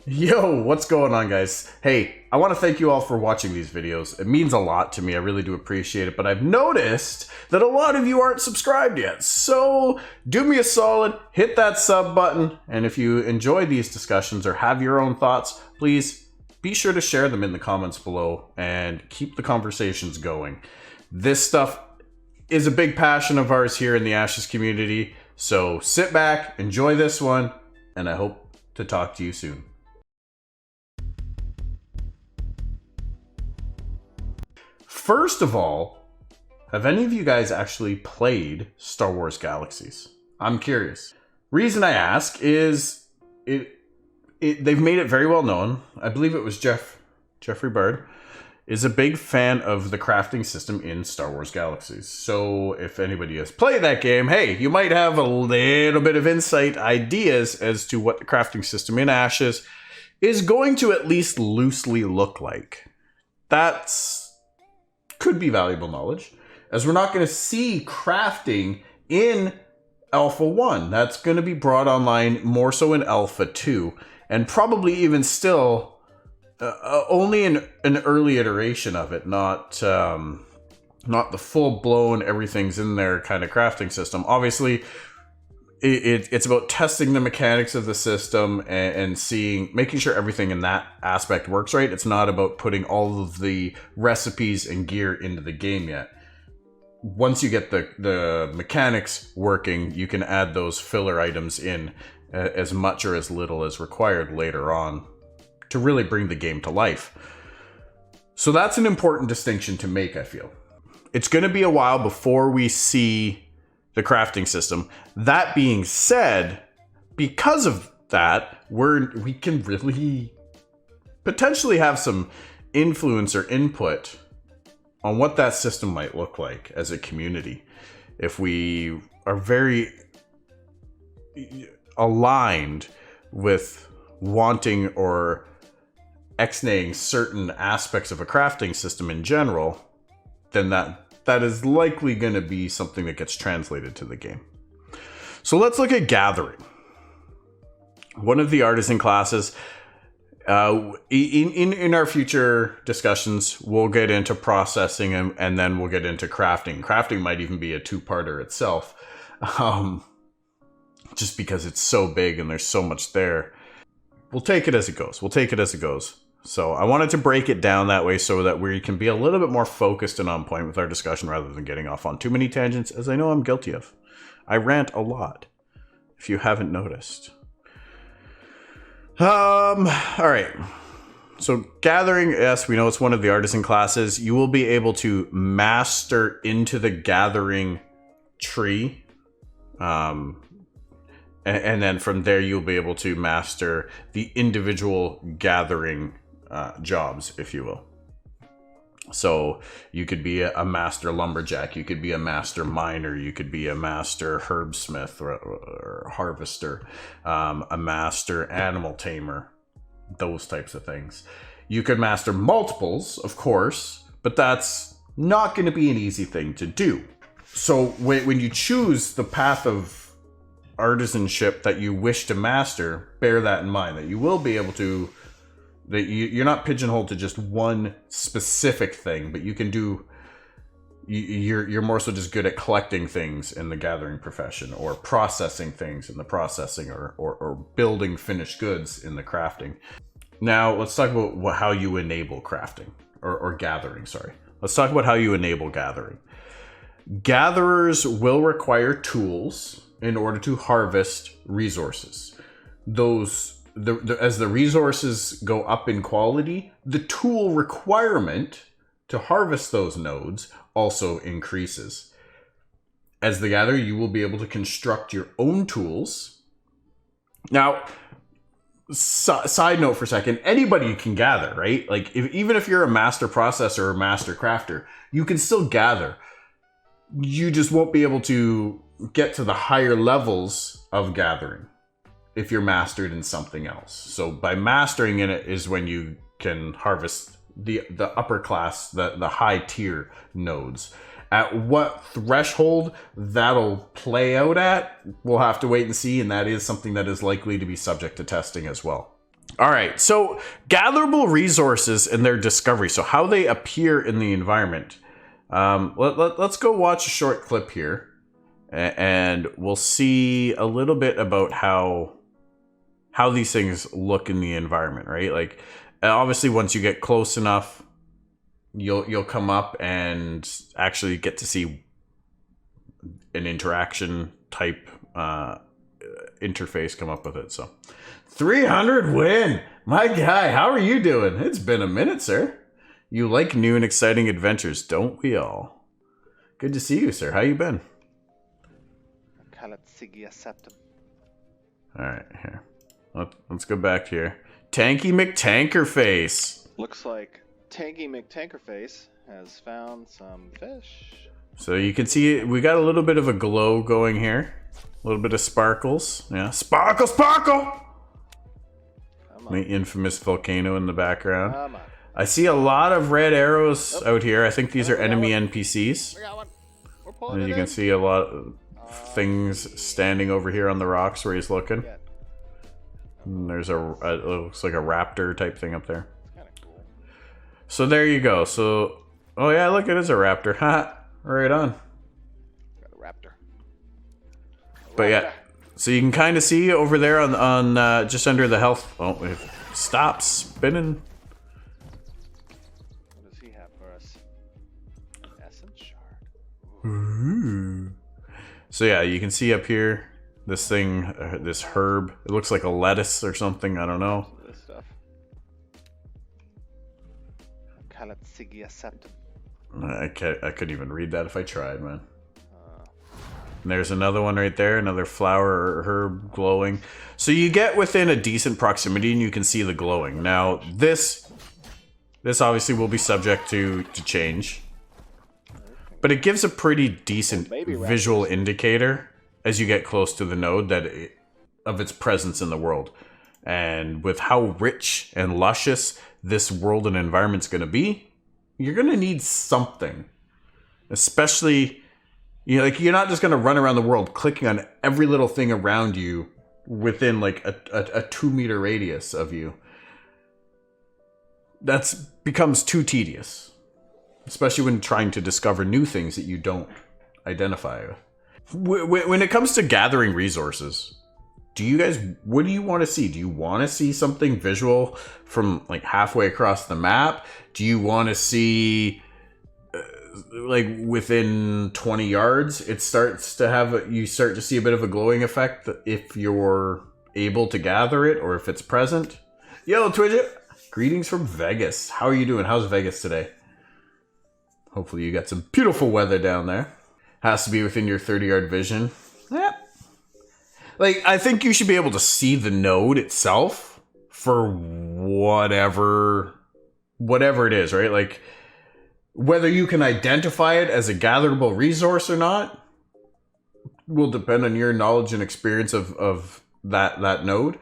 Yo, what's going on, guys? Hey, I want to thank you all for watching these videos. It means a lot to me. I really do appreciate it, but I've noticed that a lot of you aren't subscribed yet. So do me a solid, hit that sub button, and if you enjoy these discussions or have your own thoughts, please be sure to share them in the comments below and keep the conversations going. This stuff is a big passion of ours here in the Ashes community, so sit back, enjoy this one, and I hope to talk to you soon. First of all, have any of you guys actually played Star Wars Galaxies? I'm curious. Reason I ask is they've made it very well known. I believe it was Jeffrey Bard is a big fan of the crafting system in Star Wars Galaxies. So if anybody has played that game, hey, you might have a little bit of insight, ideas as to what the crafting system in Ashes is going to at least loosely look like. Could be valuable knowledge, as we're not going to see crafting in Alpha 1. That's going to be brought online more so in Alpha 2, and probably even still only in an early iteration of it, not the full-blown everything's in there kind of crafting system. Obviously, it's about testing the mechanics of the system and making sure everything in that aspect works right. It's not about putting all of the recipes and gear into the game yet. Once you get the mechanics working, you can add those filler items in as much or as little as required later on to really bring the game to life. So that's an important distinction to make, I feel. It's going to be a while before we see the crafting system. That being said, because of that, we can really potentially have some influence or input on what that system might look like as a community. If we are very aligned with wanting or ex-naying certain aspects of a crafting system in general, then that is likely going to be something that gets translated to the game. So let's look at Gathering. One of the artisan classes. In our future discussions, we'll get into processing and then we'll get into crafting. Crafting might even be a two-parter itself, just because it's so big and there's so much there. We'll take it as it goes. So I wanted to break it down that way so that we can be a little bit more focused and on point with our discussion rather than getting off on too many tangents, as I know I'm guilty of. I rant a lot, if you haven't noticed. All right. So Gathering, yes, we know it's one of the artisan classes. You will be able to master into the Gathering tree. And then from there, you'll be able to master the individual Gathering jobs, if you will. So you could be a master lumberjack, you could be a master miner, you could be a master herbsmith or harvester, a master animal tamer, those types of things. You could master multiples, of course, but that's not going to be an easy thing to do. So when you choose the path of artisanship that you wish to master, bear that in mind, that you will be able to, that you're not pigeonholed to just one specific thing, but you can do, you're more so just good at collecting things in the gathering profession, or processing things in the processing, or building finished goods in the crafting. Now let's talk about how you enable crafting, or gathering, sorry. Let's talk about how you enable gathering. Gatherers will require tools in order to harvest resources. As the resources go up in quality, the tool requirement to harvest those nodes also increases. As the gatherer, you will be able to construct your own tools. Now, side note for a second, anybody can gather, right? Like, even if you're a master processor or master crafter, you can still gather. You just won't be able to get to the higher levels of gathering if you're mastered in something else. So by mastering in it is when you can harvest the upper class, the high tier nodes. At what threshold that'll play out at, we'll have to wait and see, and that is something that is likely to be subject to testing as well. All right, so gatherable resources and their discovery. So how they appear in the environment. Let's go watch a short clip here, and we'll see a little bit about how these things look in the environment, right? Like, obviously, once you get close enough, you'll come up and actually get to see an interaction type interface come up with it. So 300 win, my guy. How are you doing? It's been a minute, sir. You like new and exciting adventures, don't we all? Good to see you, sir. How you been? All right, here. Let's go back here. Tanky McTankerface. Looks like Tanky McTankerface has found some fish. So you can see we got a little bit of a glow going here. A little bit of sparkles. Yeah, sparkle, sparkle! The infamous volcano in the background. Come on. I see a lot of red arrows out here. I think these are enemy NPCs. We got one. We're pulling And it you in. can see a lot of things standing over here on the rocks where he's looking. Yeah, And there's it looks like a raptor type thing up there. it's kind of cool. So there you go. So, oh yeah, look, it is a raptor. Ha, right on. Got a raptor. But yeah, so you can kind of see over there on just under the health. Oh, it stops spinning. What does he have for us? Essence shard. Ooh. So yeah, you can see up here this thing, this herb. It looks like a lettuce or something. I don't know. This stuff. Calatsigia septum. I couldn't even read that if I tried, man. And there's another one right there, another flower or herb glowing. So you get within a decent proximity and you can see the glowing. Now this obviously will be subject to change, but it gives a pretty decent visual indicator as you get close to the node of its presence in the world. And with how rich and luscious this world and environment's going to be, you're going to need something, especially. You're not just going to run around the world clicking on every little thing around you within like a 2-meter radius of you. That becomes too tedious, especially when trying to discover new things that you don't identify with. When it comes to gathering resources, what do you want to see? Do you want to see something visual from like halfway across the map? Do you want to see like within 20 yards, it starts to you start to see a bit of a glowing effect if you're able to gather it or if it's present? Yo, Twidget! Greetings from Vegas. How are you doing? How's Vegas today? Hopefully you got some beautiful weather down there. Has to be within your 30-yard vision. Yeah. Like, I think you should be able to see the node itself for whatever it is, right? Like, whether you can identify it as a gatherable resource or not will depend on your knowledge and experience of that node.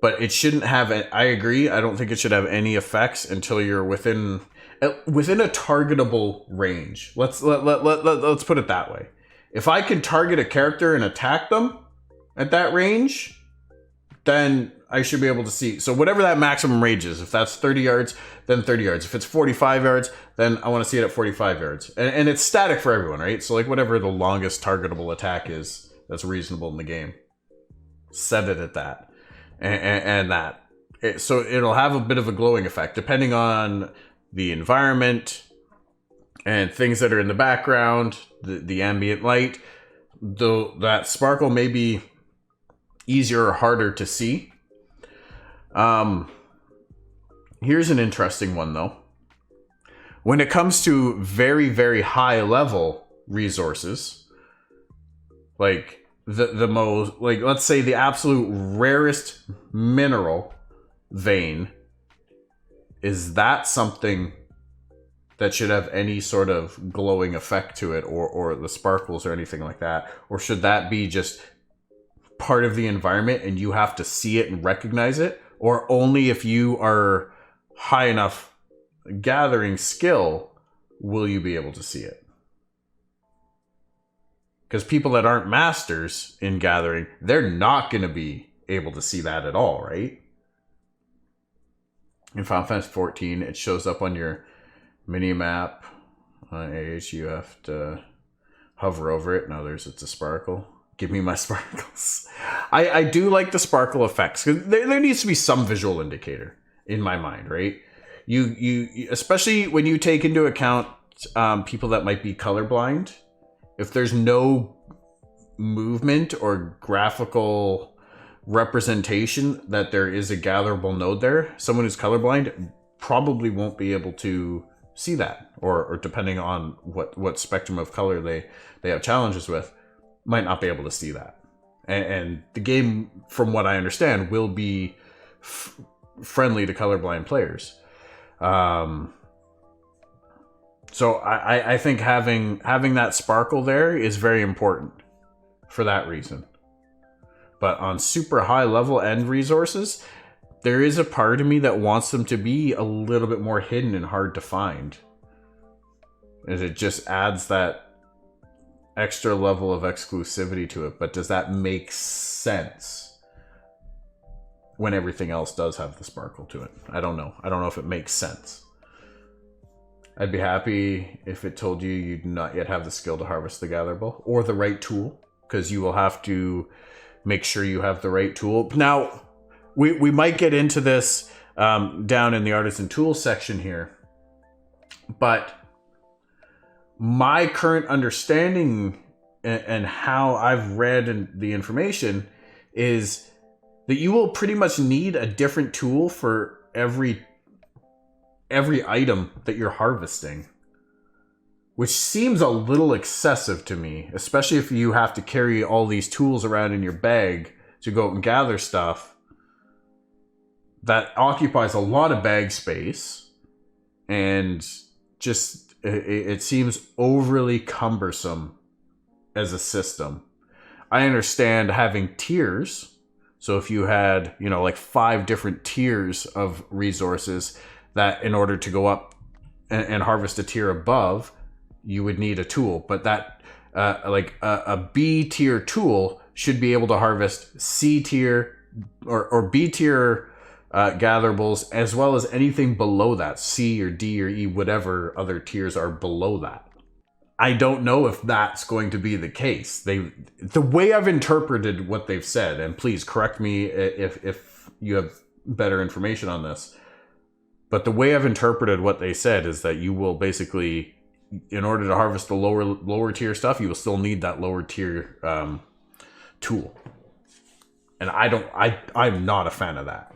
But it shouldn't have. I agree. I don't think it should have any effects until you're within a targetable range. Let's put it that way. If I can target a character and attack them at that range, then I should be able to see. So whatever that maximum range is, if that's 30 yards, then 30 yards. If it's 45 yards, then I want to see it at 45 yards. And it's static for everyone, right? So like whatever the longest targetable attack is that's reasonable in the game, set it at that. And that. So it'll have a bit of a glowing effect depending on the environment and things that are in the background, the ambient light. Though that sparkle may be easier or harder to see. Here's an interesting one though. When it comes to very, very high level resources, like the most, like let's say the absolute rarest mineral vein, is that something that should have any sort of glowing effect to it, or the sparkles or anything like that? Or should that be just part of the environment and you have to see it and recognize it? Or only if you are high enough gathering skill will you be able to see it? Because people that aren't masters in gathering, they're not going to be able to see that at all, right? In Final Fantasy 14, it shows up on your mini map on age. You have to hover over it. Now it's a sparkle. Give me my sparkles. I do like the sparkle effects, because there needs to be some visual indicator in my mind, right? You especially when you take into account people that might be colorblind. If there's no movement or graphical representation that there is a gatherable node there, someone who's colorblind probably won't be able to see that, or depending on what spectrum of color they have challenges with, might not be able to see that. And the game, from what I understand, will be friendly to colorblind players. So I think having that sparkle there is very important for that reason. But on super high level end resources, there is a part of me that wants them to be a little bit more hidden and hard to find. As it just adds that extra level of exclusivity to it. But does that make sense when everything else does have the sparkle to it? I don't know. I don't know if it makes sense. I'd be happy if it told you you do not yet have the skill to harvest the gatherable or the right tool, because you will have to make sure you have the right tool. Now, we might get into this down in the Artisan Tools section here, but my current understanding and how I've read the information is that you will pretty much need a different tool for every item that you're harvesting, which seems a little excessive to me, especially if you have to carry all these tools around in your bag to go out and gather stuff. That occupies a lot of bag space, and just it seems overly cumbersome as a system. I understand having tiers, so if you had, like 5 different tiers of resources, that in order to go up and harvest a tier above, you would need a tool. But that a B tier tool should be able to harvest C tier or B tier gatherables, as well as anything below that, C or D or E, whatever other tiers are below that. I don't know if that's going to be the case. The way I've interpreted what they've said, and please correct me if you have better information on this, but the way I've interpreted what they said is that you will basically, in order to harvest the lower tier stuff, you will still need that lower tier tool. And I'm not a fan of that.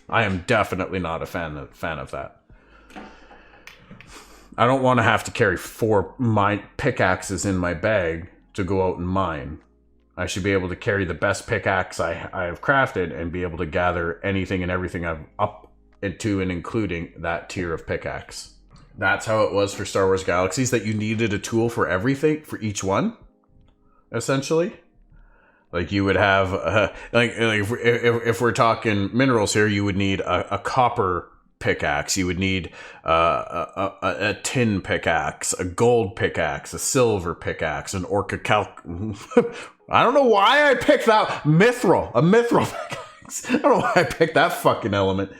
I am definitely not a fan of that. I don't want to have to carry 4 pickaxes in my bag to go out and mine. I should be able to carry the best pickaxe I have crafted and be able to gather anything and everything I've up into and including that tier of pickaxe. That's how it was for Star Wars Galaxies, that you needed a tool for everything, for each one, essentially. Like you would have, if we're talking minerals here, you would need a copper pickaxe, you would need a tin pickaxe, a gold pickaxe, a silver pickaxe, an orca I don't know why I picked that a mithril pickaxe. I don't know why I picked that fucking element.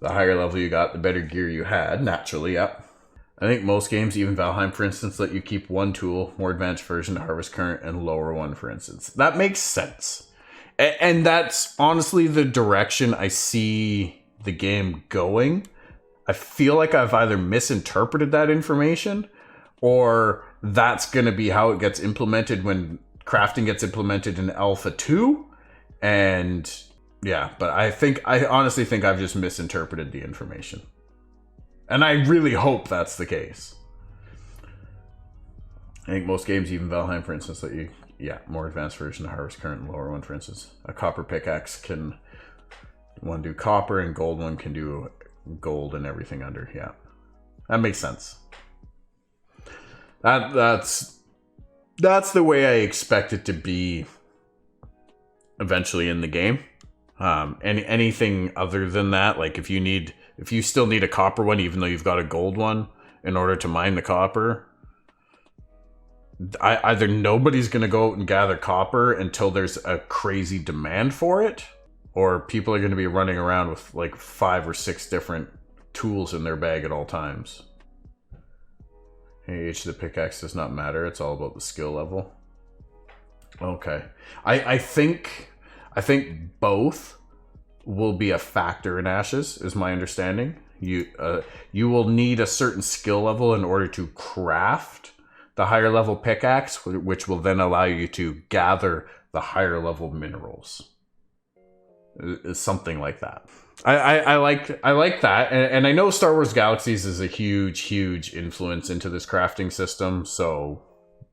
The higher level you got, the better gear you had, naturally, yep. I think most games, even Valheim, for instance, let you keep one tool, more advanced version to harvest current, and lower one, for instance. That makes sense. And that's honestly the direction I see the game going. I feel like I've either misinterpreted that information, or that's going to be how it gets implemented when crafting gets implemented in Alpha 2. And yeah, but I honestly think I've just misinterpreted the information. And I really hope that's the case. I think most games, even Valheim, for instance, let you, more advanced version to harvest current and lower one, for instance. A copper pickaxe can one do copper, and gold one can do gold and everything under. Yeah, that makes sense. That's the way I expect it to be eventually in the game. Anything other than that, like if you still need a copper one, even though you've got a gold one, in order to mine the copper, either nobody's going to go out and gather copper until there's a crazy demand for it, or people are going to be running around with like 5 or 6 different tools in their bag at all times. Age of the pickaxe does not matter. It's all about the skill level. Okay. I think both will be a factor in Ashes, is my understanding. You will need a certain skill level in order to craft the higher level pickaxe, which will then allow you to gather the higher level minerals. Something like that. I like that, and I know Star Wars Galaxies is a huge influence into this crafting system, so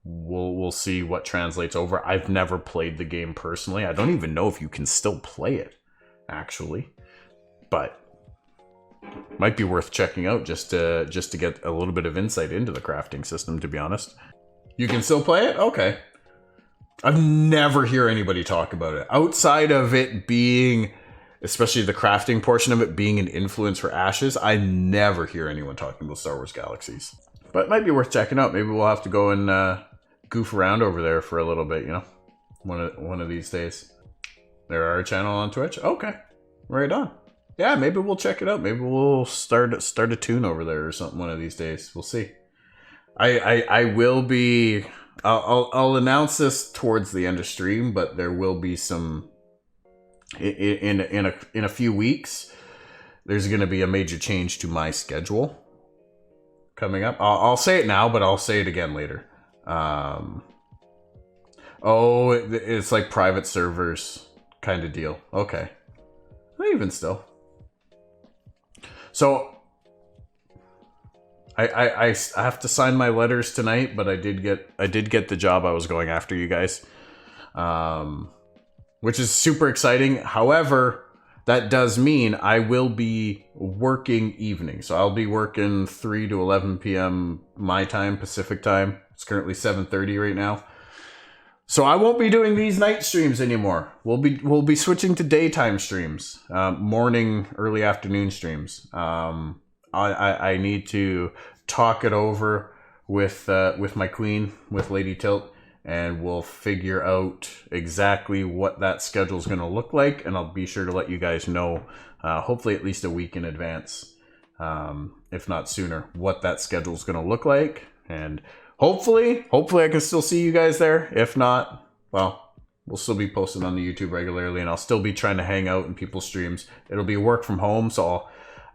we'll see what translates over. I've never played the game personally. I don't even know if you can still play it, actually, but might be worth checking out just to get a little bit of insight into the crafting system, to be honest. You can still play it? Okay. I've never hear anybody talk about it outside of it being, especially the crafting portion of it being an influence for Ashes. I never hear anyone talking about Star Wars Galaxies, but it might be worth checking out. Maybe we'll have to go and goof around over there for a little bit, you know, one of these days. There are a channel on Twitch. Okay, right on. Yeah, maybe we'll check it out. Maybe we'll start a tune over there or something one of these days. We'll see. I will be. I'll announce this towards the end of stream, but there will be some in a few weeks. There's going to be a major change to my schedule coming up. I'll say it now, but I'll say it again later. It's like private servers kind of deal. Okay, even still. So I have to sign my letters tonight, but I did get the job I was going after, you guys, which is super exciting. However, that does mean I will be working evenings. So I'll be working 3 to 11 p.m. my time, Pacific time. It's currently 7:30 right now. So I won't be doing these night streams anymore. We'll be switching to daytime streams, morning, early afternoon streams. I need to talk it over with my queen, with Lady Tilt, and we'll figure out exactly what that schedule is going to look like, and I'll be sure to let you guys know, hopefully at least a week in advance, if not sooner, what that schedule is going to look like. And hopefully I can still see you guys there. If not, well, we'll still be posting on the YouTube regularly, and I'll still be trying to hang out in people's streams. It'll be work from home, so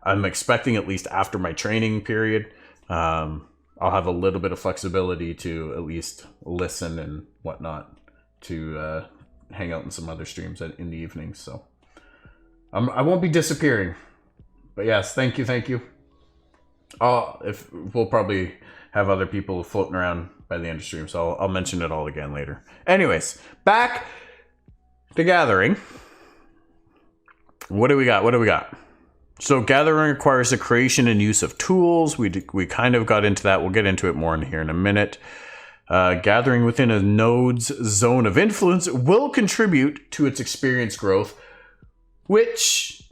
I'm expecting at least after my training period, I'll have a little bit of flexibility to at least listen and whatnot, to hang out in some other streams in the evenings. So I won't be disappearing. But yes, thank you. If we'll probably have other people floating around by the end of stream, so I'll mention it all again later. Anyways, back to gathering. What do we got? So gathering requires the creation and use of tools. We kind of got into that. We'll get into it more in here in a minute. Gathering within a node's zone of influence will contribute to its experience growth, which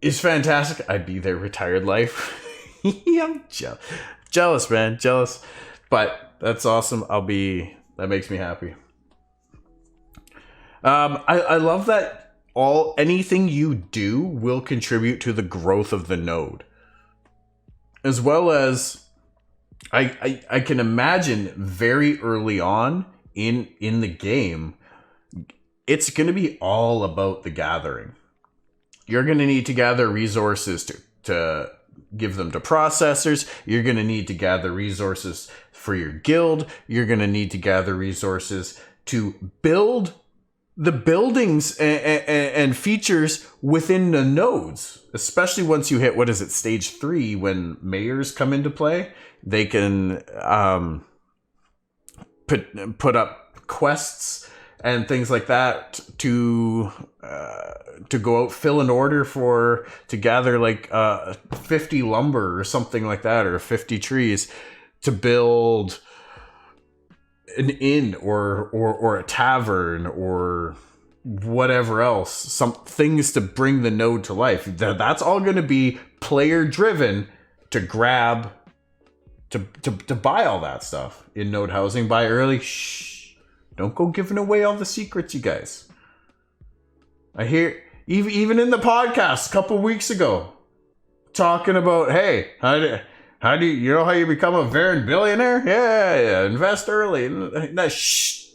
is fantastic. I'd be their retired life. I'm jealous, man. Jealous. But that's awesome. That makes me happy. I love that anything you do will contribute to the growth of the node, as well as I can imagine very early on in the game, it's going to be all about the gathering. You're going to need to gather resources to give them to processors. You're going to need to gather resources for your guild. You're going to need to gather resources to build the buildings and features within the nodes, especially once you hit, stage 3, when mayors come into play. They can put up quests and things like that to go out, fill an order to gather like 50 lumber or something like that, or 50 trees to build an inn or a tavern or whatever else, some things to bring the node to life. That's all going to be player driven to grab, to buy all that stuff in node housing. Buy early. Shh, don't go giving away all the secrets, you guys. I hear Even in the podcast a couple weeks ago, talking about, hey, how do you know how you become a Varen billionaire? Yeah, invest early. No, shh.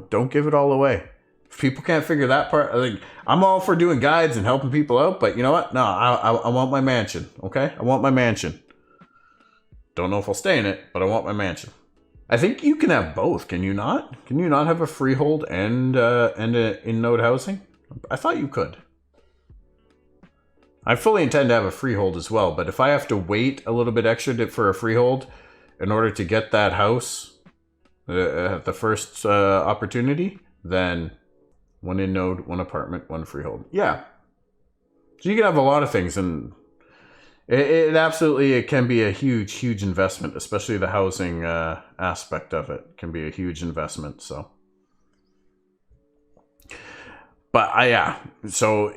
Don't give it all away. If people can't figure that part, like, I'm all for doing guides and helping people out, but you know what? No, I want my mansion. Okay, I want my mansion. Don't know if I'll stay in it, but I want my mansion. I think you can have both. Can you not? Can you not have a freehold and a in-node housing? I thought you could. I fully intend to have a freehold as well, but if I have to wait a little bit extra for a freehold in order to get that house at the first opportunity, then one in-node, one apartment, one freehold. Yeah. So you can have a lot of things, and it absolutely, it can be a huge investment, especially the housing aspect of it can be a huge investment. So, but so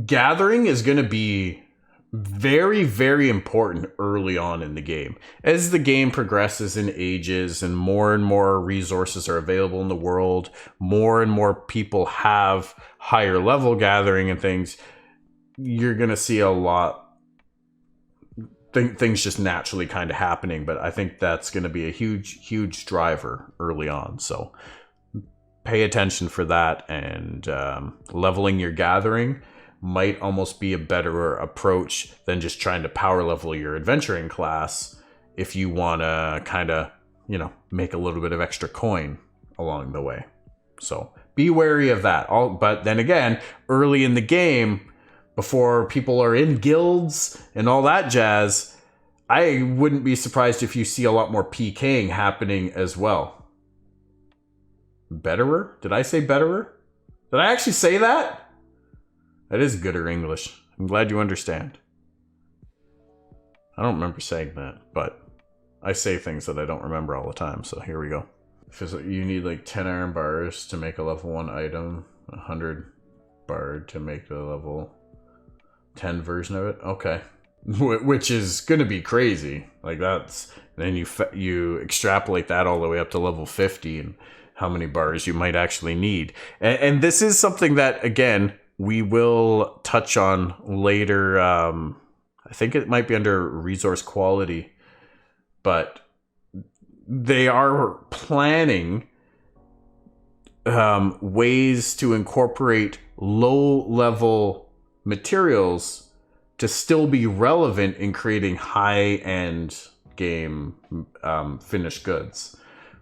gathering is going to be very important early on in the game. As the game progresses and ages and more resources are available in the world, more and more people have higher level gathering and things, you're going to see a lot things just naturally kind of happening. But I think that's going to be a huge driver early on. So pay attention for that, and leveling your gathering might almost be a better approach than just trying to power level your adventuring class if you want to kind of, make a little bit of extra coin along the way. So be wary of that. But then again, early in the game, before people are in guilds and all that jazz, I wouldn't be surprised if you see a lot more PKing happening as well. Betterer? Did I say betterer? Did I actually say that? That is gooder English. I'm glad you understand. I don't remember saying that, but I say things that I don't remember all the time, so here we go. You need like 10 iron bars to make a level 1 item, 100 bard to make the level 10 version of it. Okay. Which is going to be crazy. Like then you extrapolate that all the way up to level 50 and how many bars you might actually need. And this is something that, again, we will touch on later. I think it might be under resource quality, but they are planning ways to incorporate low-level materials to still be relevant in creating high-end game finished goods,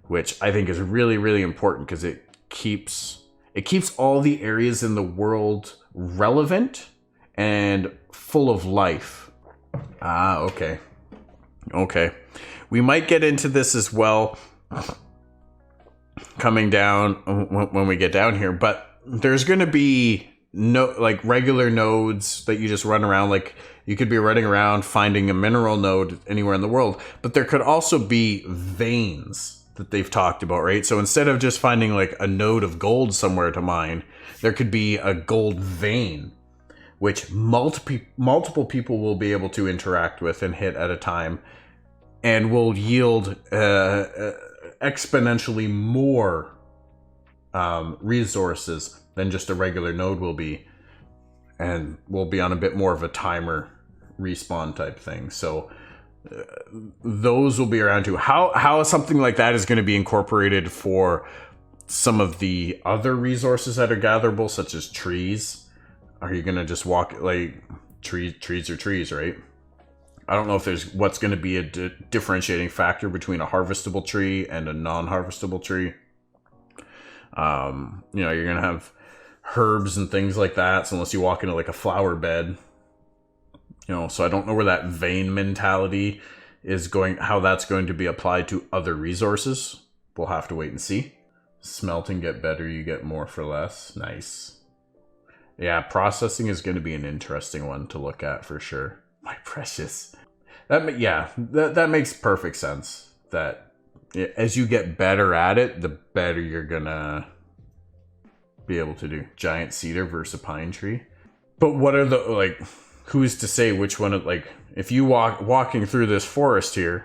which I think is really important because it keeps all the areas in the world relevant and full of life. Okay. We might get into this as well coming down when we get down here, but there's going to be regular nodes that you just run around. Like you could be running around finding a mineral node anywhere in the world, but there could also be veins that they've talked about, right? So instead of just finding like a node of gold somewhere to mine, there could be a gold vein, which multiple people will be able to interact with and hit at a time, and will yield exponentially more resources than just a regular node will be, and will be on a bit more of a timer respawn type thing. So those will be around too. How something like that is going to be incorporated for some of the other resources that are gatherable, such as trees. Are you going to just walk like trees are trees, right? I don't know if there's what's going to be a differentiating factor between a harvestable tree and a non-harvestable tree. You're going to have herbs and things like that, so unless you walk into like a flower bed, so I don't know where that vein mentality is going, how that's going to be applied to other resources. We'll have to wait and see. Smelting get better, you get more for less. Nice. Yeah, processing is going to be an interesting one to look at for sure. My precious. That makes perfect sense. That as you get better at it, the better you're gonna be able to do. Giant cedar versus a pine tree. But what are the who's to say which one? If you walking through this forest here,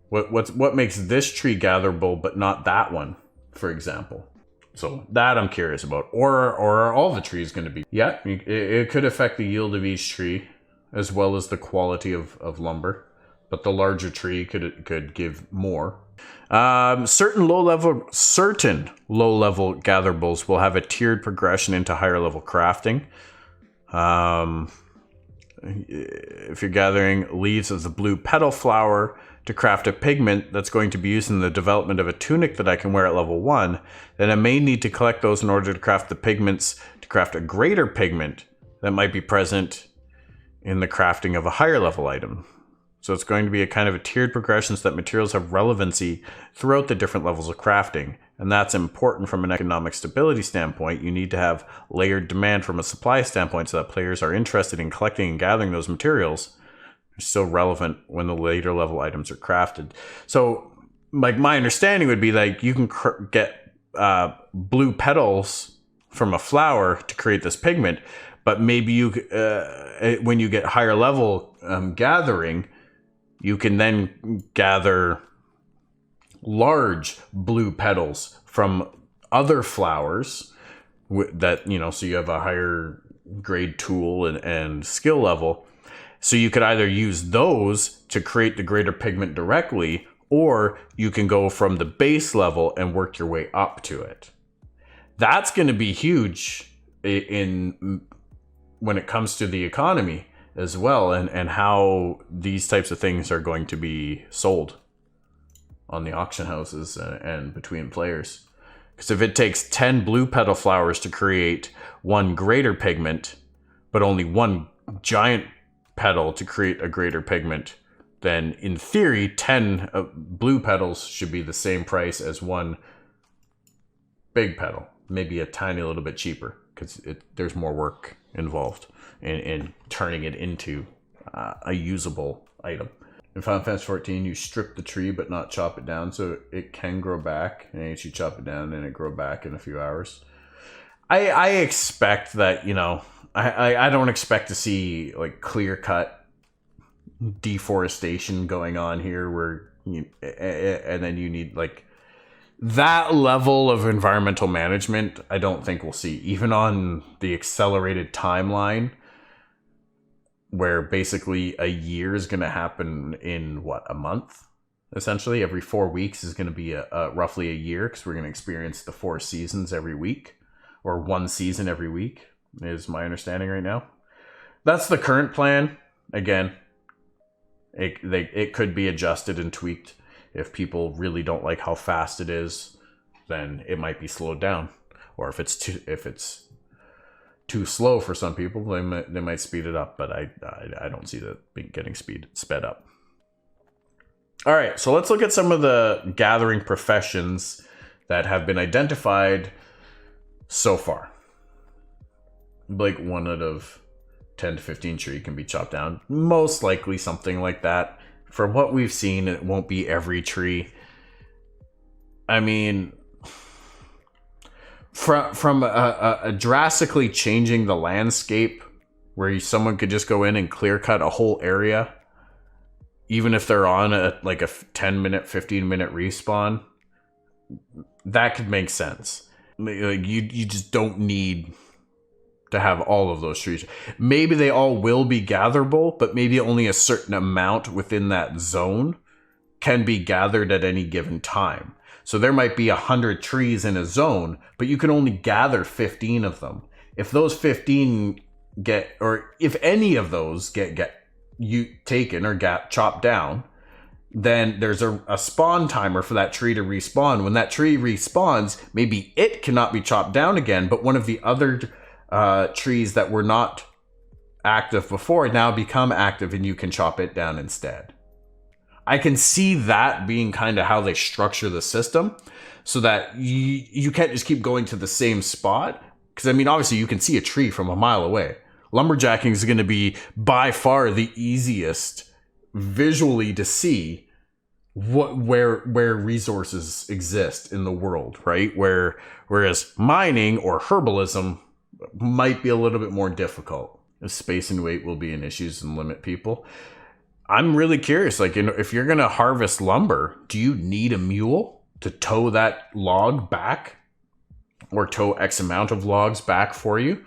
what makes this tree gatherable but not that one, for example? So that I'm curious about. Or are all the trees going to be? Yeah, it could affect the yield of each tree as well as the quality of lumber. But the larger tree could give more. Certain low level gatherables will have a tiered progression into higher level crafting. If you're gathering leaves of the blue petal flower to craft a pigment that's going to be used in the development of a tunic that I can wear at level 1, then I may need to collect those in order to craft the pigments to craft a greater pigment that might be present in the crafting of a higher level item. So it's going to be a kind of a tiered progression so that materials have relevancy throughout the different levels of crafting. And that's important from an economic stability standpoint. You need to have layered demand from a supply standpoint so that players are interested in collecting and gathering those materials. They're still relevant when the later level items are crafted. So like my understanding would be like you can get blue petals from a flower to create this pigment, but maybe you when you get higher level gathering, you can then gather large blue petals from other flowers that, so you have a higher grade tool and skill level. So you could either use those to create the greater pigment directly, or you can go from the base level and work your way up to it. That's going to be huge when it comes to the economy as well, and how these types of things are going to be sold on the auction houses and between players. Because if it takes 10 blue petal flowers to create one greater pigment, but only one giant petal to create a greater pigment, then in theory 10 blue petals should be the same price as one big petal, maybe a tiny little bit cheaper, because there's more work involved in turning it into a usable item. In Final Fantasy 14, you strip the tree but not chop it down, so it can grow back. And you chop it down and it grow back in a few hours. I expect that, I don't expect to see like clear cut deforestation going on here, where and then you need like that level of environmental management. I don't think we'll see, even on the accelerated timeline, where basically a year is going to happen in a month. Essentially every 4 weeks is going to be roughly a year, because we're going to experience the 4 seasons every week, or 1 season every week is my understanding right now. That's the current plan. Again, it could be adjusted and tweaked. If people really don't like how fast it is, then it might be slowed down. Or if it's too slow for some people, they might speed it up. But I don't see that getting sped up. All right, so let's look at some of the gathering professions that have been identified so far. Like 1 out of 10 to 15 tree can be chopped down. Most likely something like that. From what we've seen, it won't be every tree. I mean, from a drastically changing the landscape, where someone could just go in and clear cut a whole area, even if they're on a 10-minute, 15-minute respawn, that could make sense. Like you just don't need to have all of those trees. Maybe they all will be gatherable, but maybe only a certain amount within that zone can be gathered at any given time. So there might be 100 trees in a zone, but you can only gather 15 of them. If those 15 if any of those get taken or chopped down, then there's a spawn timer for that tree to respawn. When that tree respawns, maybe it cannot be chopped down again, but one of the other trees that were not active before now become active, and you can chop it down instead. I can see that being kind of how they structure the system, so that you can't just keep going to the same spot. Because I mean, obviously you can see a tree from a mile away. Lumberjacking is going to be by far the easiest visually to see where resources exist in the world, right? Whereas mining or herbalism might be a little bit more difficult. Space and weight will be an issue and limit people. I'm really curious, like, if you're going to harvest lumber, do you need a mule to tow that log back? or tow X amount of logs back for you?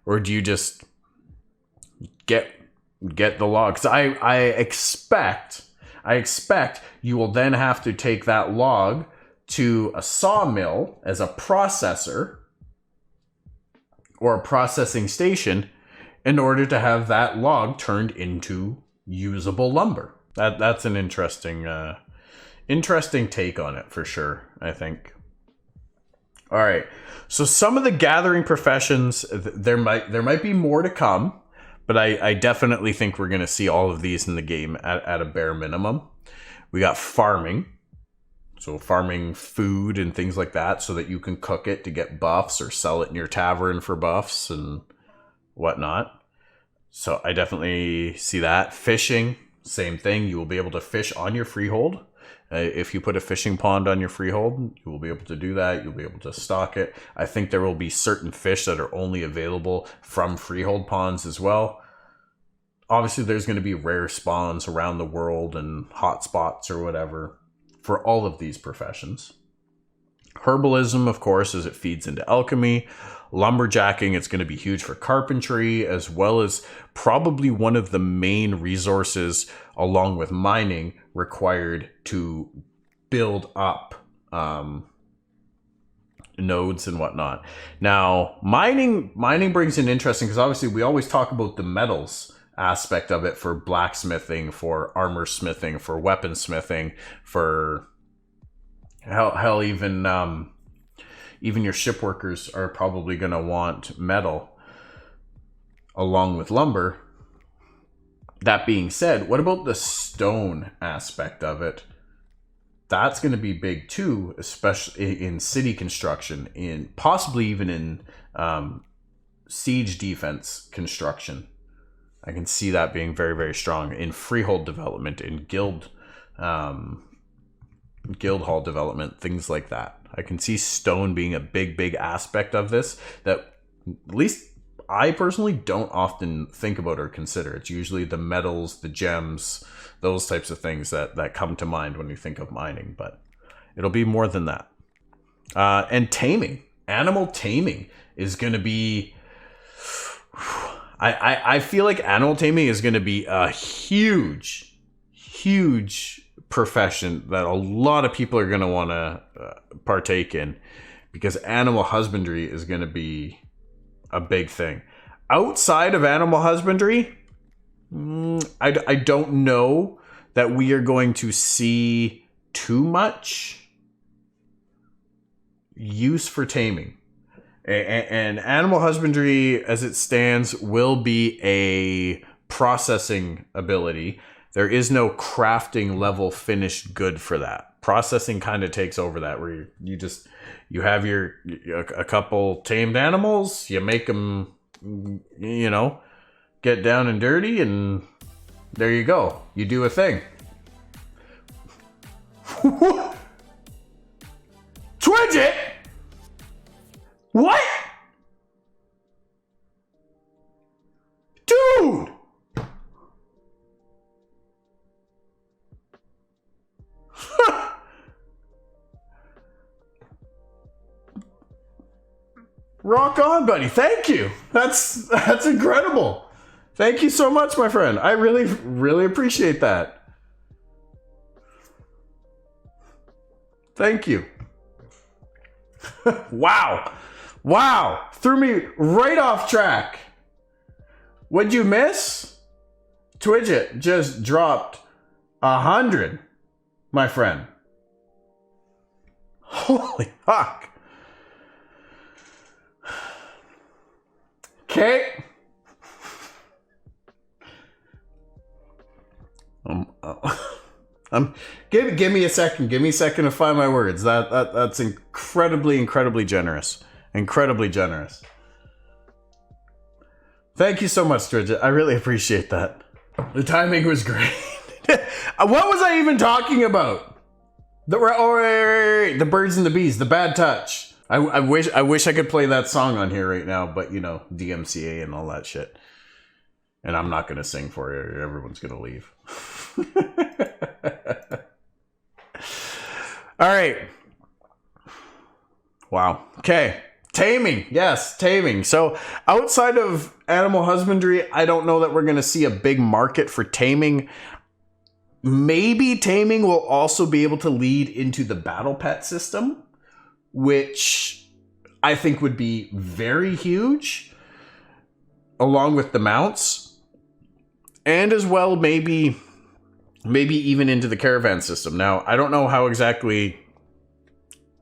Or do you just get the logs? I expect you will then have to take that log to a sawmill as a processor or a processing station in order to have that log turned into usable lumber. That's an interesting take on it for sure, I think. All right. So some of the gathering professions, there might be more to come, but I definitely think we're going to see all of these in the game at a bare minimum. We got farming. So farming food and things like that so that you can cook it to get buffs or sell it in your tavern for buffs and whatnot. So I definitely see that. Fishing, same thing. You will be able to fish on your freehold. If you put a fishing pond on your freehold, you will be able to do that. You'll be able to stock it. I think there will be certain fish that are only available from freehold ponds as well. Obviously, there's going to be rare spawns around the world and hotspots or whatever for all of these professions. Herbalism, of course, as it feeds into alchemy. Lumberjacking, it's going to be huge for carpentry, as well as probably one of the main resources, along with mining, required to build up nodes and whatnot. Now, mining brings in interesting, because obviously we always talk about the metals aspect of it for blacksmithing, for armor smithing, for weaponsmithing, for hell even your ship workers are probably going to want metal along with lumber. That being said, what about the stone aspect of it? That's going to be big too, especially in city construction, in possibly even in siege defense construction. I can see that being very, very strong in freehold development, in guild hall development, things like that. I can see stone being a big, big aspect of this that at least I personally don't often think about or consider. It's usually the metals, the gems, those types of things that come to mind when you think of mining, but it'll be more than that. And taming. Animal taming is going to be... I feel like animal taming is going to be a huge profession that a lot of people are going to want to partake in, because animal husbandry is going to be a big thing. Outside of animal husbandry, I don't know that we are going to see too much use for taming. And animal husbandry, as it stands, will be a processing ability. There is no crafting level finished good for that. Processing kind of takes over that, where you have a couple tamed animals, you make them, get down and dirty, and there you go. You do a thing. Twitch it! What? Dude! Rock on, buddy. Thank you. That's incredible. Thank you so much, my friend. I really, really appreciate that. Thank you. Wow. Threw me right off track. What'd you miss? Twidget just dropped 100, my friend. Holy fuck. Okay. Give me a second. Give me a second to find my words. That's incredibly generous. Incredibly generous. Thank you so much, Stridget. I really appreciate that. The timing was great. What was I even talking about? The birds and the bees, the bad touch. I wish I could play that song on here right now, but DMCA and all that shit. And I'm not gonna sing for you. Everyone's gonna leave. All right. Wow. Okay. Taming, yes, taming. So outside of animal husbandry, I don't know that we're going to see a big market for taming. Maybe taming will also be able to lead into the battle pet system, which I think would be very huge, along with the mounts, and as well maybe even into the caravan system. Now, I don't know how exactly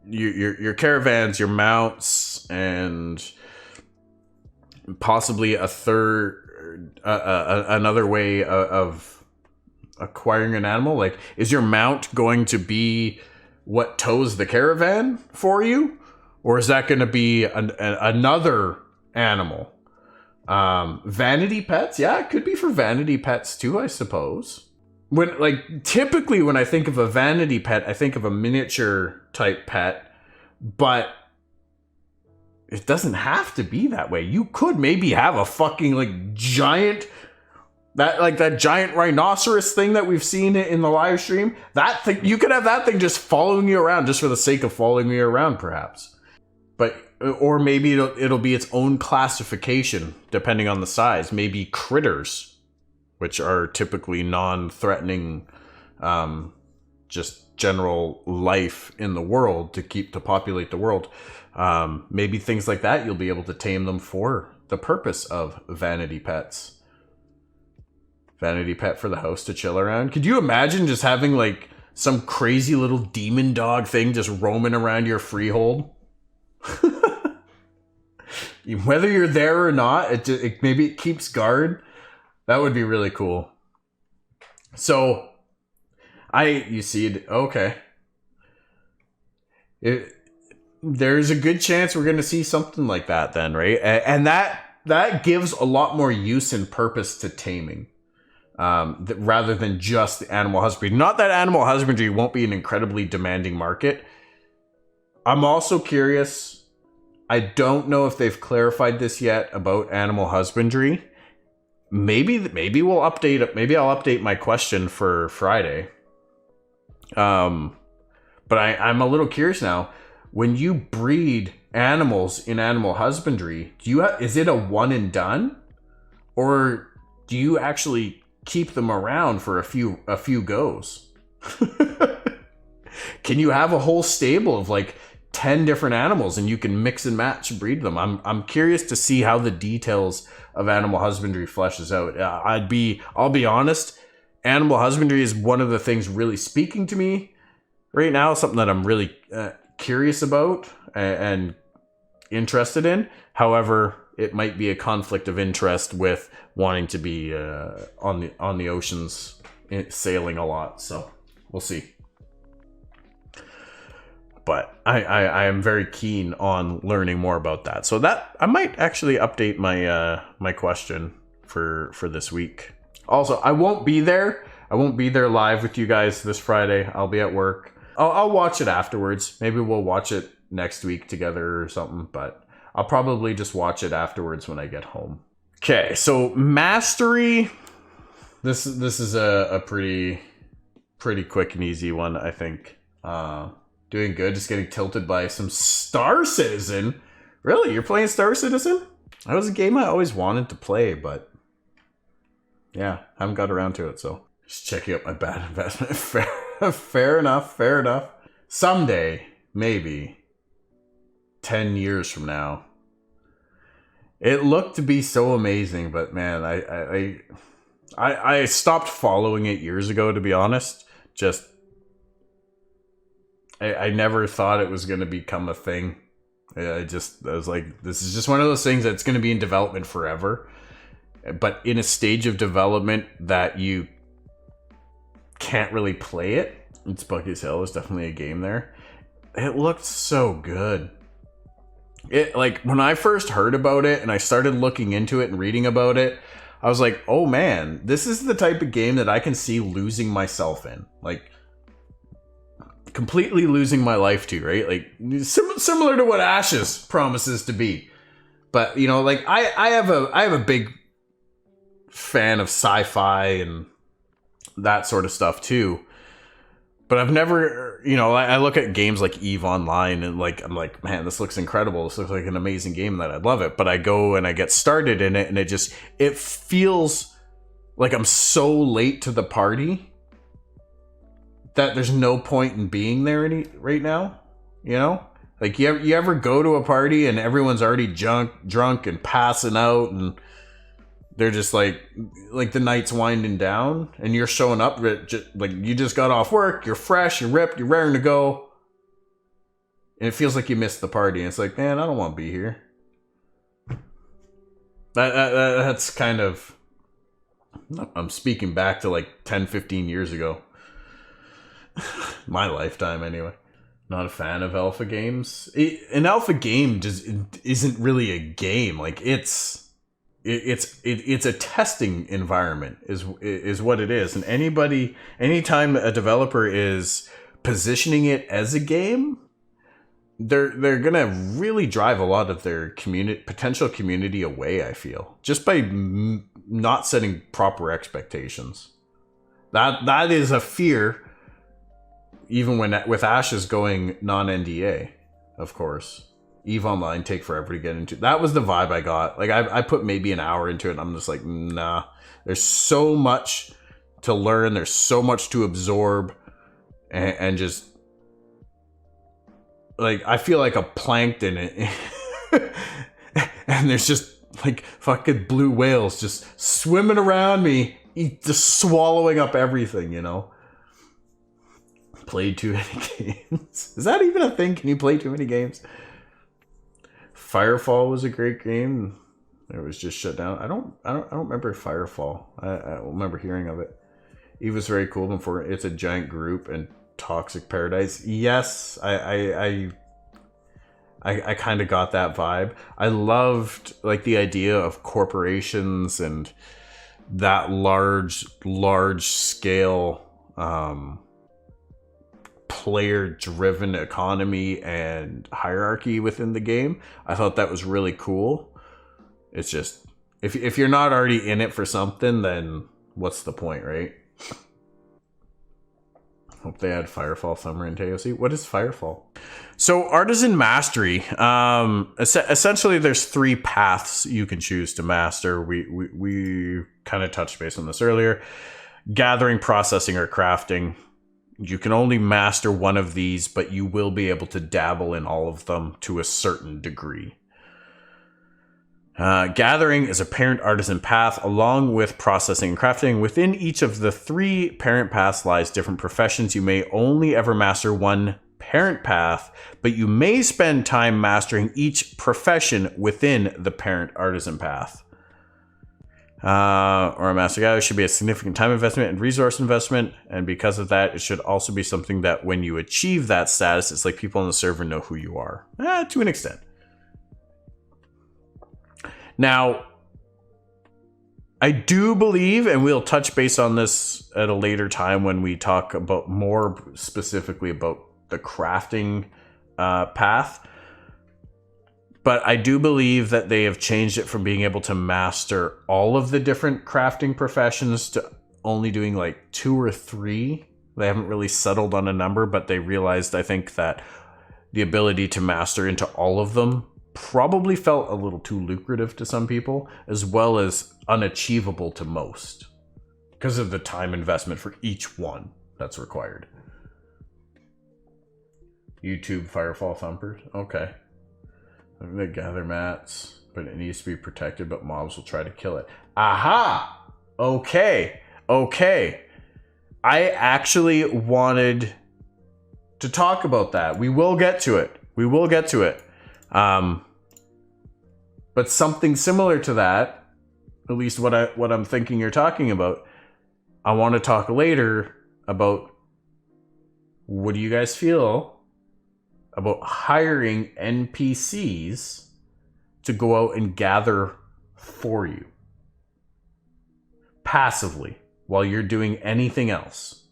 your caravans, your mounts, and possibly a third another way of acquiring an animal. Like, is your mount going to be what tows the caravan for you, or is that going to be another animal? Vanity pets, yeah, it could be for vanity pets too, I suppose. Typically when I think of a vanity pet, I think of a miniature type pet, but it doesn't have to be that way. You could maybe have a fucking giant, that giant rhinoceros thing that we've seen in the live stream. That thing, you could have that thing just following you around just for the sake of following you around, perhaps. Or maybe it'll be its own classification depending on the size. Maybe critters, which are typically non-threatening, just general life in the world to populate the world. Maybe things like that, you'll be able to tame them for the purpose of vanity pets. Vanity pet for the house to chill around. Could you imagine just having some crazy little demon dog thing just roaming around your freehold? Whether you're there or not, maybe it keeps guard. That would be really cool. So, you see it, okay. There's a good chance we're going to see something like that then, right? And that gives a lot more use and purpose to taming, rather than just the animal husbandry. Not that animal husbandry won't be an incredibly demanding market. I'm also curious. I don't know if they've clarified this yet about animal husbandry. Maybe we'll update it. Maybe I'll update my question for Friday. But I'm a little curious now. When you breed animals in animal husbandry, is it a one and done, or do you actually keep them around for a few goes? Can you have a whole stable of 10 different animals and you can mix and match and breed them? I'm curious to see how the details of animal husbandry fleshes out. I'll be honest, animal husbandry is one of the things really speaking to me right now, something that I'm really curious about and interested in. However, it might be a conflict of interest with wanting to be on the oceans, sailing a lot. So we'll see. But I am very keen on learning more about that. So that I might actually update my my question for this week. Also, I won't be there. I won't be there live with you guys this Friday. I'll be at work. I'll watch it afterwards. Maybe we'll watch it next week together or something. But I'll probably just watch it afterwards when I get home. Okay, so mastery. This is a pretty quick and easy one, I think. Doing good, just getting tilted by some Star Citizen. Really? You're playing Star Citizen? That was a game I always wanted to play, but yeah, haven't got around to it, so just checking out my bad investment. Fair enough. Someday, maybe 10 years from now. It looked to be so amazing, but man, I stopped following it years ago, to be honest. Just I never thought it was going to become a thing. I was like, this is just one of those things that's going to be in development forever. But in a stage of development that you can't really play it. It's buggy as hell. There's definitely a game there. It looked so good. When I first heard about it and I started looking into it and reading about it, I was like, oh man, this is the type of game that I can see losing myself in. Completely losing my life to, right? Similar to what Ashes promises to be. But I have a big fan of sci-fi and that sort of stuff too. But I've never, I look at games like EVE Online and I'm like, man, this looks incredible. This looks like an amazing game that I'd love it. But I go and I get started in it and it feels like I'm so late to the party that there's no point in being there right now. Like you ever go to a party and everyone's already drunk and passing out and they're just like the night's winding down and you're showing up like you just got off work, you're fresh, you're ripped, you're raring to go. And it feels like you missed the party. And it's like, man, I don't want to be here. That's kind of, I'm speaking back to like 10, 15 years ago. My lifetime anyway. Not a fan of alpha games. An alpha game just isn't really a game. Like it's a testing environment is what it is. And anytime a developer is positioning it as a game, they're gonna really drive a lot of their potential community away, I feel, just by not setting proper expectations. That is a fear, even with Ashes going non-NDA, of course. EVE Online take forever to get into. That was the vibe I got. Like I put maybe an hour into it and I'm just like, nah. There's so much to learn. There's so much to absorb. And just like I feel like a plankton in it. And there's just like fucking blue whales just swimming around me, just swallowing up everything, Played too many games. Is that even a thing? Can you play too many games? Firefall was a great game. It was just shut down. I don't remember Firefall. I remember hearing of it. Eve was very cool before. It's a giant group and toxic paradise. Yes, I kind of got that vibe. I loved like the idea of corporations and that large scale player-driven economy and hierarchy within the game. I thought that was really cool. It's just, if you're not already in it for something, then what's the point, right? Hope they had Firefall Summer in TOC. What is Firefall? So Artisan Mastery. Essentially, there's 3 paths you can choose to master. We kind of touched base on this earlier. Gathering, processing, or crafting. You can only master one of these, but you will be able to dabble in all of them to a certain degree. Gathering is a parent artisan path, along with processing and crafting. Within each of the 3 parent paths lies different professions. You may only ever master one parent path, but you may spend time mastering each profession within the parent artisan path. Or a master gatherer should be a significant time investment and resource investment, and because of that, it should also be something that when you achieve that status, it's like people on the server know who you are, to an extent. Now, I do believe, and we'll touch base on this at a later time when we talk about more specifically about the crafting path. But I do believe that they have changed it from being able to master all of the different crafting professions to only doing like 2 or 3. They haven't really settled on a number, but they realized, I think, that the ability to master into all of them probably felt a little too lucrative to some people, as well as unachievable to most because of the time investment for each one that's required. YouTube Firefall Thumpers. Okay. They gather mats, but it needs to be protected, but mobs will try to kill it. Aha! Okay. I actually wanted to talk about that. We will get to it. But something similar to that, at least what I'm thinking you're talking about, I want to talk later about what do you guys feel about hiring NPCs to go out and gather for you passively while you're doing anything else,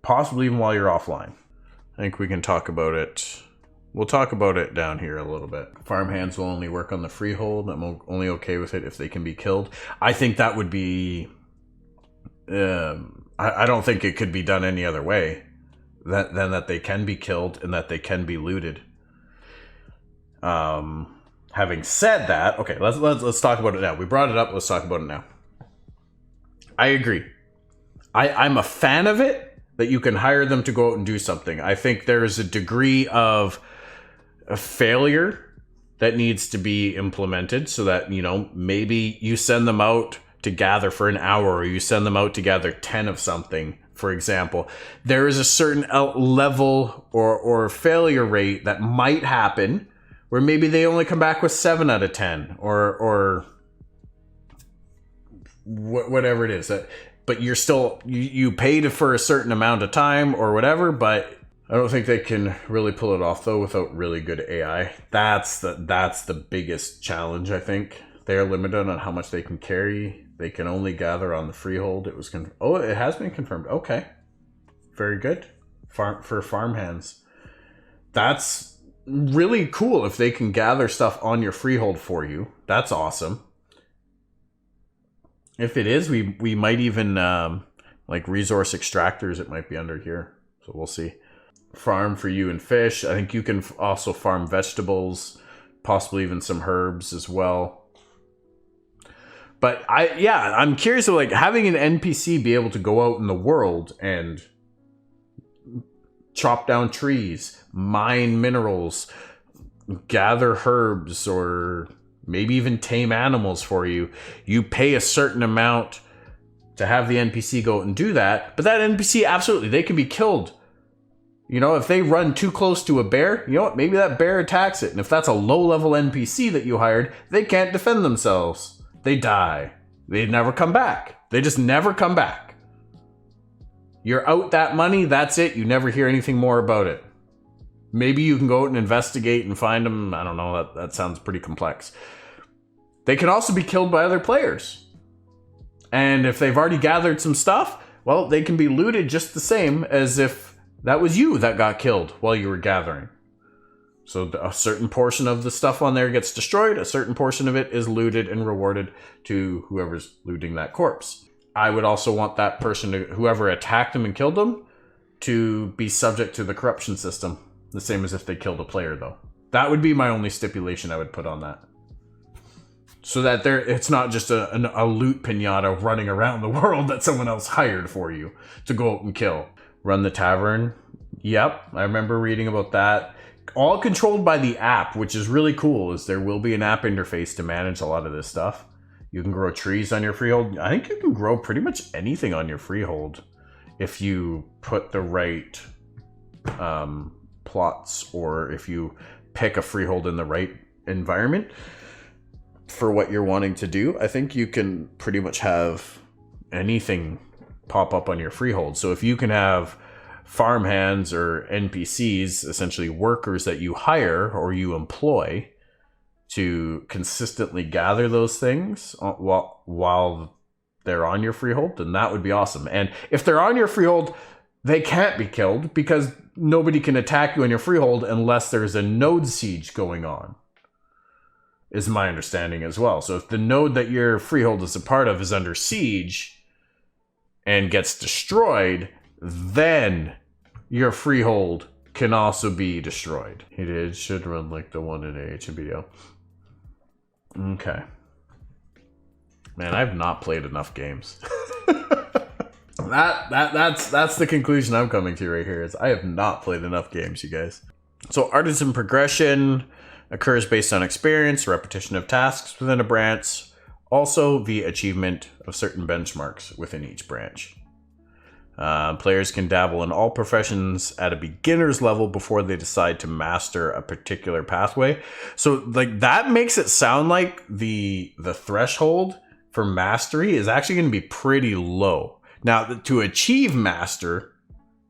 possibly even while you're offline. I think we can talk about it. We'll talk about it down here a little bit. Farmhands will only work on the freehold. I'm only okay with it if they can be killed. I think that would be I don't think it could be done any other way than that they can be killed and that they can be looted. Having said that, okay, let's talk about it now. We brought it up. Let's talk about it now. I agree. I'm a fan of it, that you can hire them to go out and do something. I think there is a degree of a failure that needs to be implemented so that, maybe you send them out to gather for an hour, or you send them out to gather 10 of something, for example. There is a certain level or failure rate that might happen where maybe they only come back with 7 out of 10 or whatever it is. But you're still, you paid for a certain amount of time or whatever, but I don't think they can really pull it off though without really good AI. That's the biggest challenge, I think. They're limited on how much they can carry. They can only gather on the freehold. It has been confirmed. Okay. Very good. For farmhands. That's really cool if they can gather stuff on your freehold for you. That's awesome. If it is, we might even like resource extractors, it might be under here. So we'll see. Farm for you and fish. I think you can also farm vegetables, possibly even some herbs as well. But I'm curious of like having an NPC be able to go out in the world and chop down trees, mine minerals, gather herbs, or maybe even tame animals for you. You pay a certain amount to have the NPC go out and do that. But that NPC, absolutely, they can be killed. If they run too close to a bear, you know what? Maybe that bear attacks it. And if that's a low-level NPC that you hired, they can't defend themselves. They die. They never come back. They just never come back. You're out that money, that's it. You never hear anything more about it. Maybe you can go out and investigate and find them. I don't know. That sounds pretty complex. They can also be killed by other players. And if they've already gathered some stuff, well, they can be looted just the same as if that was you that got killed while you were gathering. So a certain portion of the stuff on there gets destroyed. A certain portion of it is looted and rewarded to whoever's looting that corpse. I would also want that person, whoever attacked them and killed them, to be subject to the corruption system. The same as if they killed a player, though. That would be my only stipulation I would put on that. So that it's not just a loot pinata running around the world that someone else hired for you to go out and kill. Run the tavern. Yep, I remember reading about that. All controlled by the app, which is really cool, is there will be an app interface to manage a lot of this stuff. You can grow trees on your freehold. I think you can grow pretty much anything on your freehold if you put the right plots, or if you pick a freehold in the right environment for what you're wanting to do. I think you can pretty much have anything pop up on your freehold. So if you can have farmhands or NPCs, essentially workers that you hire or you employ to consistently gather those things while they're on your freehold, then that would be awesome. And if they're on your freehold, they can't be killed because nobody can attack you on your freehold unless there's a node siege going on, is my understanding as well. So if the node that your freehold is a part of is under siege and gets destroyed, then your freehold can also be destroyed. It should run like the one in HBO. Okay. Man, I've not played enough games. That's the conclusion I'm coming to right here, is I have not played enough games, you guys. So Artisan Progression occurs based on experience, repetition of tasks within a branch, also via achievement of certain benchmarks within each branch. Players can dabble in all professions at a beginner's level before they decide to master a particular pathway. So like that makes it sound like the threshold for mastery is actually going to be pretty low. Now, to achieve master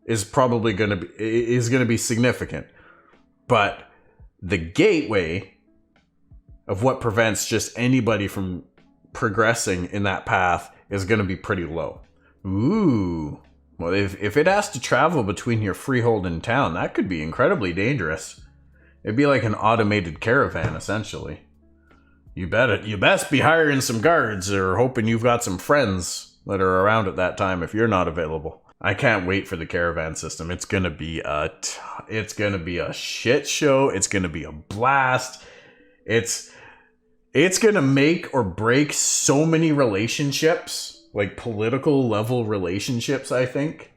is probably going to be significant, but the gateway of what prevents just anybody from progressing in that path is going to be pretty low. Ooh. Well, if it has to travel between your freehold and town, that could be incredibly dangerous. It'd be like an automated caravan, essentially. You best be hiring some guards or hoping you've got some friends that are around at that time if you're not available. I can't wait for the caravan system. It's gonna be a shit show. It's gonna be a blast. It's gonna make or break so many relationships, like political level relationships, I think.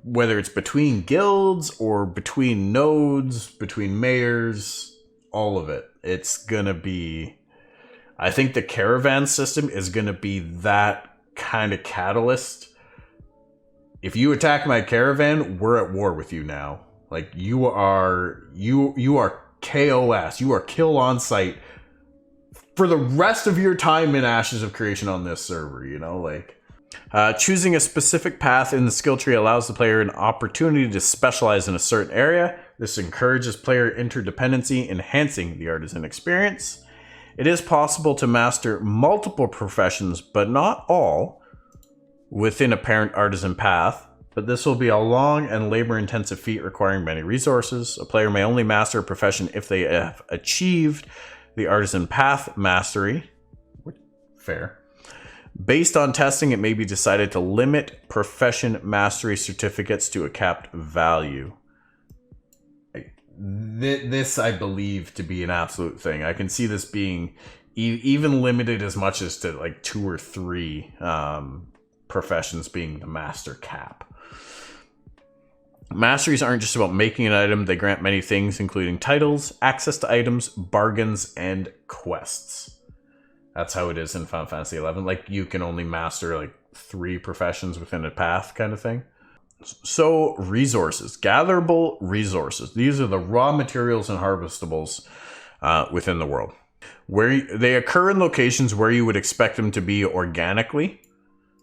Whether it's between guilds or between nodes, between mayors, all of it. It's gonna be... I think the caravan system is gonna be that kind of catalyst. If you attack my caravan, we're at war with you now. Like, you are KOS. You are kill on sight for the rest of your time in Ashes of Creation on this server, you know? Like, choosing a specific path in the skill tree allows the player an opportunity to specialize in a certain area. This encourages player interdependency, enhancing the artisan experience. It is possible to master multiple professions, but not all, within a parent artisan path, but this will be a long and labor-intensive feat requiring many resources. A player may only master a profession if they have achieved the artisan path mastery. Fair. Based on testing, it may be decided to limit profession mastery certificates to a capped value. This, I believe, to be an absolute thing. I can see this being even limited as much as to like 2 or 3 professions being the master cap. Masteries aren't just about making an item. They grant many things, including titles, access to items, bargains, and quests. That's how it is in Final Fantasy XI. Like, you can only master like 3 professions within a path kind of thing. So, resources. Gatherable resources. These are the raw materials and harvestables within the world. Where they occur in locations where you would expect them to be organically.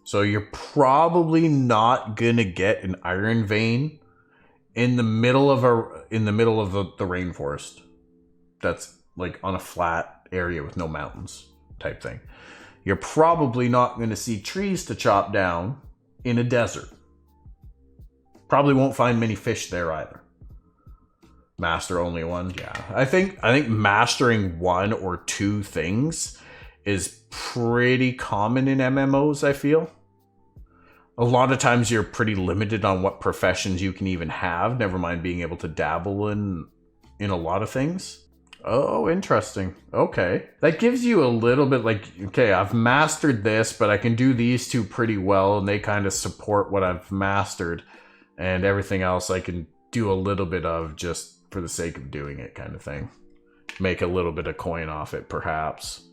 So you're probably not gonna get an iron vein in the middle of the rainforest. That's like on a flat area with no mountains type thing. You're probably not gonna see trees to chop down in a desert. Probably won't find many fish there either. Master only one, yeah. I think mastering 1 or 2 things is pretty common in MMOs, I feel. A lot of times you're pretty limited on what professions you can even have, never mind being able to dabble in a lot of things. Oh, interesting. Okay. That gives you a little bit like, okay, I've mastered this, but I can do these 2 pretty well, and they kind of support what I've mastered, and everything else I can do a little bit of just for the sake of doing it kind of thing. Make a little bit of coin off it, perhaps.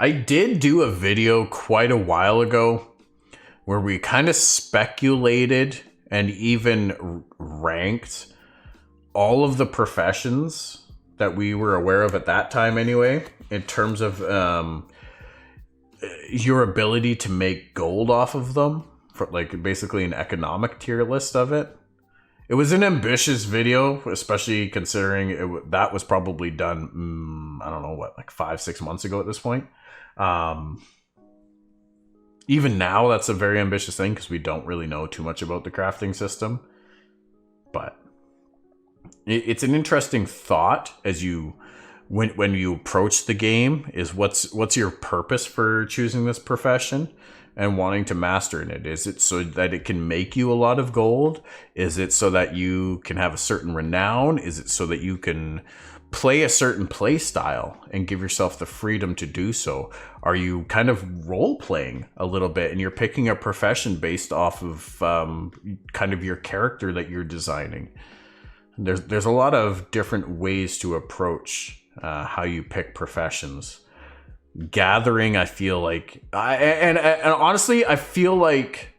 I did do a video quite a while ago where we kind of speculated and even ranked all of the professions that we were aware of at that time anyway, in terms of your ability to make gold off of them, for like basically an economic tier list of it. It was an ambitious video, especially considering that was probably done, I don't know, what, like 5-6 months ago at this point. Even now, that's a very ambitious thing because we don't really know too much about the crafting system. But it's an interesting thought as you, when you approach the game, is what's your purpose for choosing this profession and wanting to master in it? Is it so that it can make you a lot of gold? Is it so that you can have a certain renown? Is it so that you can play a certain play style and give yourself the freedom to do so? Are you kind of role playing a little bit and you're picking a profession based off of kind of your character that you're designing? There's a lot of different ways to approach how you pick professions. Gathering, I feel like, and honestly, I feel like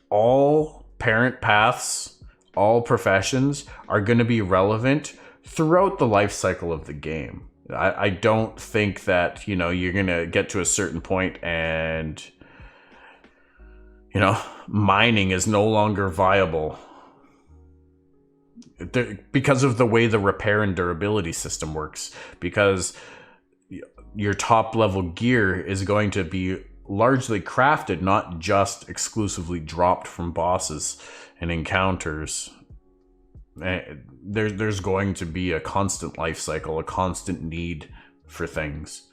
all parent paths, all professions are going to be relevant throughout the life cycle of the game. I don't think that, you're going to get to a certain point and, mining is no longer viable because of the way the repair and durability system works, because your top level gear is going to be largely crafted, not just exclusively dropped from bosses and encounters. There's going to be a constant life cycle, a constant need for things.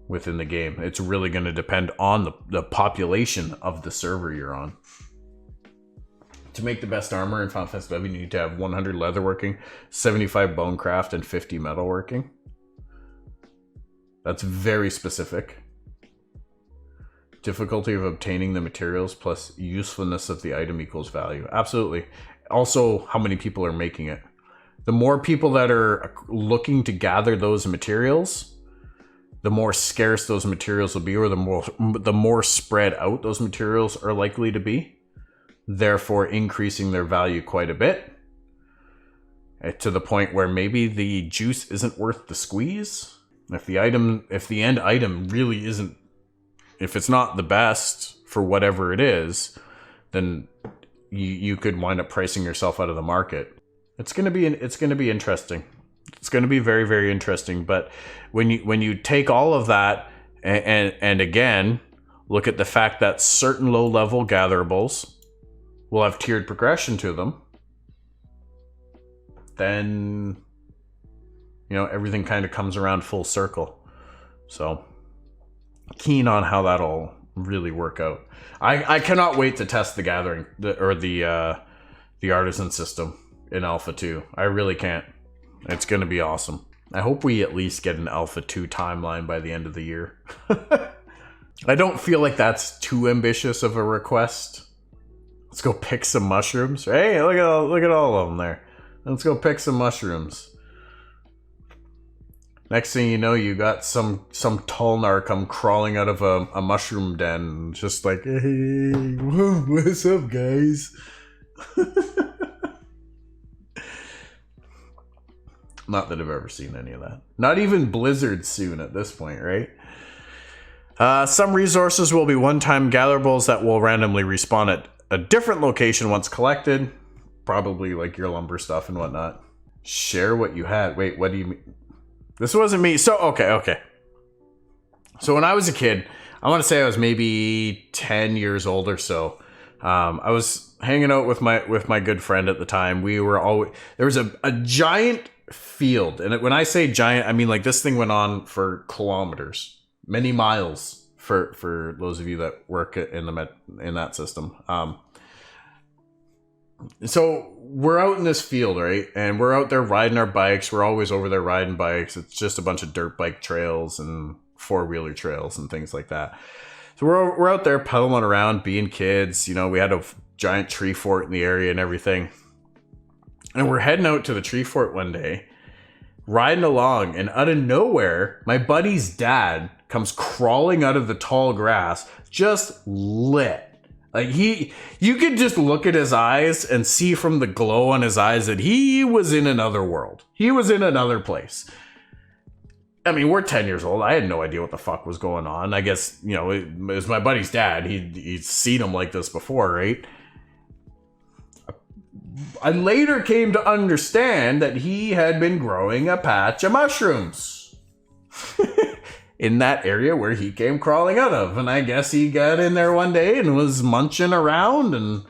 within the game. It's really going to depend on the population of the server you're on. To make the best armor in Final Fantasy XI, you need to have 100 leatherworking, 75 bonecraft, and 50 metalworking. That's very specific. Difficulty of obtaining the materials plus usefulness of the item equals value. Absolutely. Also, how many people are making it. The more people that are looking to gather those materials, the more scarce those materials will be, or the more spread out those materials are likely to be, therefore increasing their value quite a bit, to the point where maybe the juice isn't worth the squeeze. If the end item really isn't, if it's not the best for whatever it is, then you could wind up pricing yourself out of the market. It's going to be interesting. It's going to be very, very interesting. But when you take all of that and again look at the fact that certain low level gatherables will have tiered progression to them, then everything kind of comes around full circle. So keen on how that'll really work out. I cannot wait to test the gathering the artisan system in Alpha 2. I really can't. It's going to be awesome. I hope we at least get an Alpha 2 timeline by the end of the year. I don't feel like that's too ambitious of a request. Let's go pick some mushrooms. Hey, look at all of them there. Let's go pick some mushrooms. Next thing you know, you got some Tulnar come crawling out of a mushroom den, just like, hey, what's up, guys? Not that I've ever seen any of that. Not even Blizzard soon at this point, right? Some resources will be one-time gatherables that will randomly respawn at a different location once collected. Probably like your lumber stuff and whatnot. Share what you had. Wait, what do you mean? This wasn't me. So, okay. So when I was a kid, I want to say I was maybe 10 years old or so. I was hanging out with my good friend at the time. There was a giant field. And when I say giant, I mean like this thing went on for kilometers, many miles for those of you that work in that system. So we're out in this field, right? And we're out there riding our bikes. We're always over there riding bikes. It's just a bunch of dirt bike trails and four-wheeler trails and things like that. So we're out there pedaling around, being kids. We had a giant tree fort in the area and everything. And we're heading out to the tree fort one day, riding along, and out of nowhere, my buddy's dad comes crawling out of the tall grass, just lit. Like you could just look at his eyes and see from the glow on his eyes that he was in another world. He was in another place. I mean, we're 10 years old. I had no idea what the fuck was going on. I guess, it was my buddy's dad. He'd seen him like this before, right? I later came to understand that he had been growing a patch of mushrooms in that area where he came crawling out of. And I guess he got in there one day and was munching around, and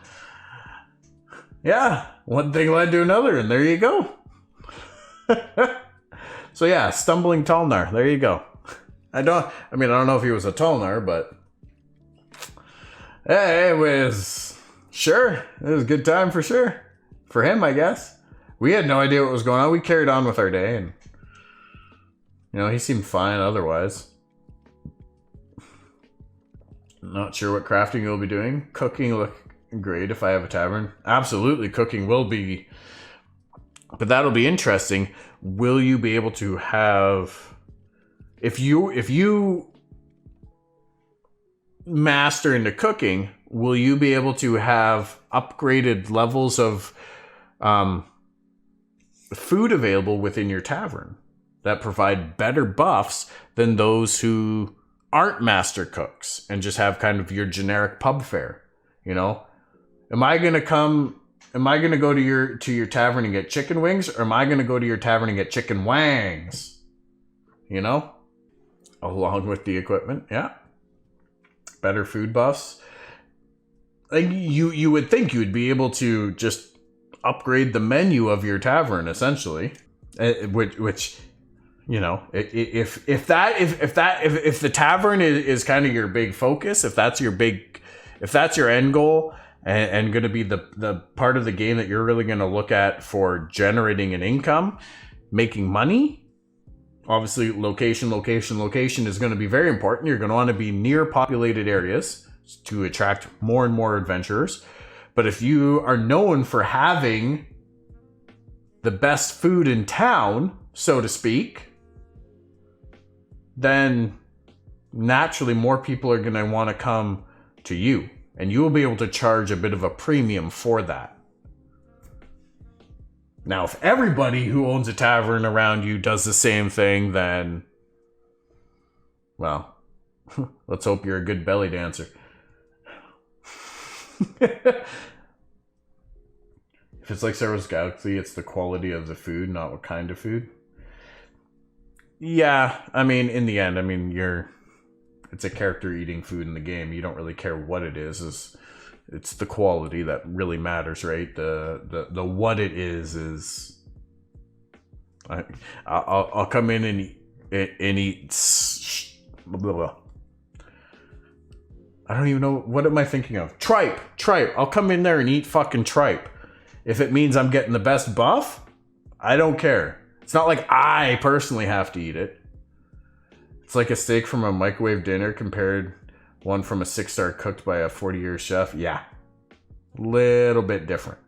yeah, one thing led to another, and there you go. So yeah, stumbling Tulnar. There you go. I don't know if he was a Tulnar, but hey, it was a good time for sure. For him, I guess. We had no idea what was going on. We carried on with our day, and he seemed fine otherwise. Not sure what crafting you'll be doing. Cooking look great if I have a tavern. Absolutely, cooking will be. But that'll be interesting. Will you be able to have, if you master into cooking, will you be able to have upgraded levels of food available within your tavern that provide better buffs than those who aren't master cooks and just have kind of your generic pub fare? Am I going to go to your tavern and get chicken wings, or am I going to go to your tavern and get chicken wangs? Along with the equipment. Yeah. Better food buffs. Like you would think you would be able to just upgrade the menu of your tavern, essentially, which You know, if the tavern is kind of your big focus, if that's your end goal and going to be the part of the game that you're really going to look at for generating an income, making money, obviously location is going to be very important. You're going to want to be near populated areas to attract more and more adventurers. But if you are known for having the best food in town, so to speak, then naturally more people are going to want to come to you, and you will be able to charge a bit of a premium for that. Now, if everybody who owns a tavern around you does the same thing, then, well, let's hope you're a good belly dancer. If it's like Star Wars Galaxy, it's the quality of the food, not what kind of food. Yeah, I mean, in the end, I mean, it's a character eating food in the game. You don't really care what it is. It's the quality that really matters, right? The what it is. I'll come in and eat. Blah, blah. I don't even know, what am I thinking of? Tripe. I'll come in there and eat fucking tripe. If it means I'm getting the best buff, I don't care. It's not like I personally have to eat it. It's like a steak from a microwave dinner compared one from a 6-star cooked by a 40-year chef. Yeah. Little bit different.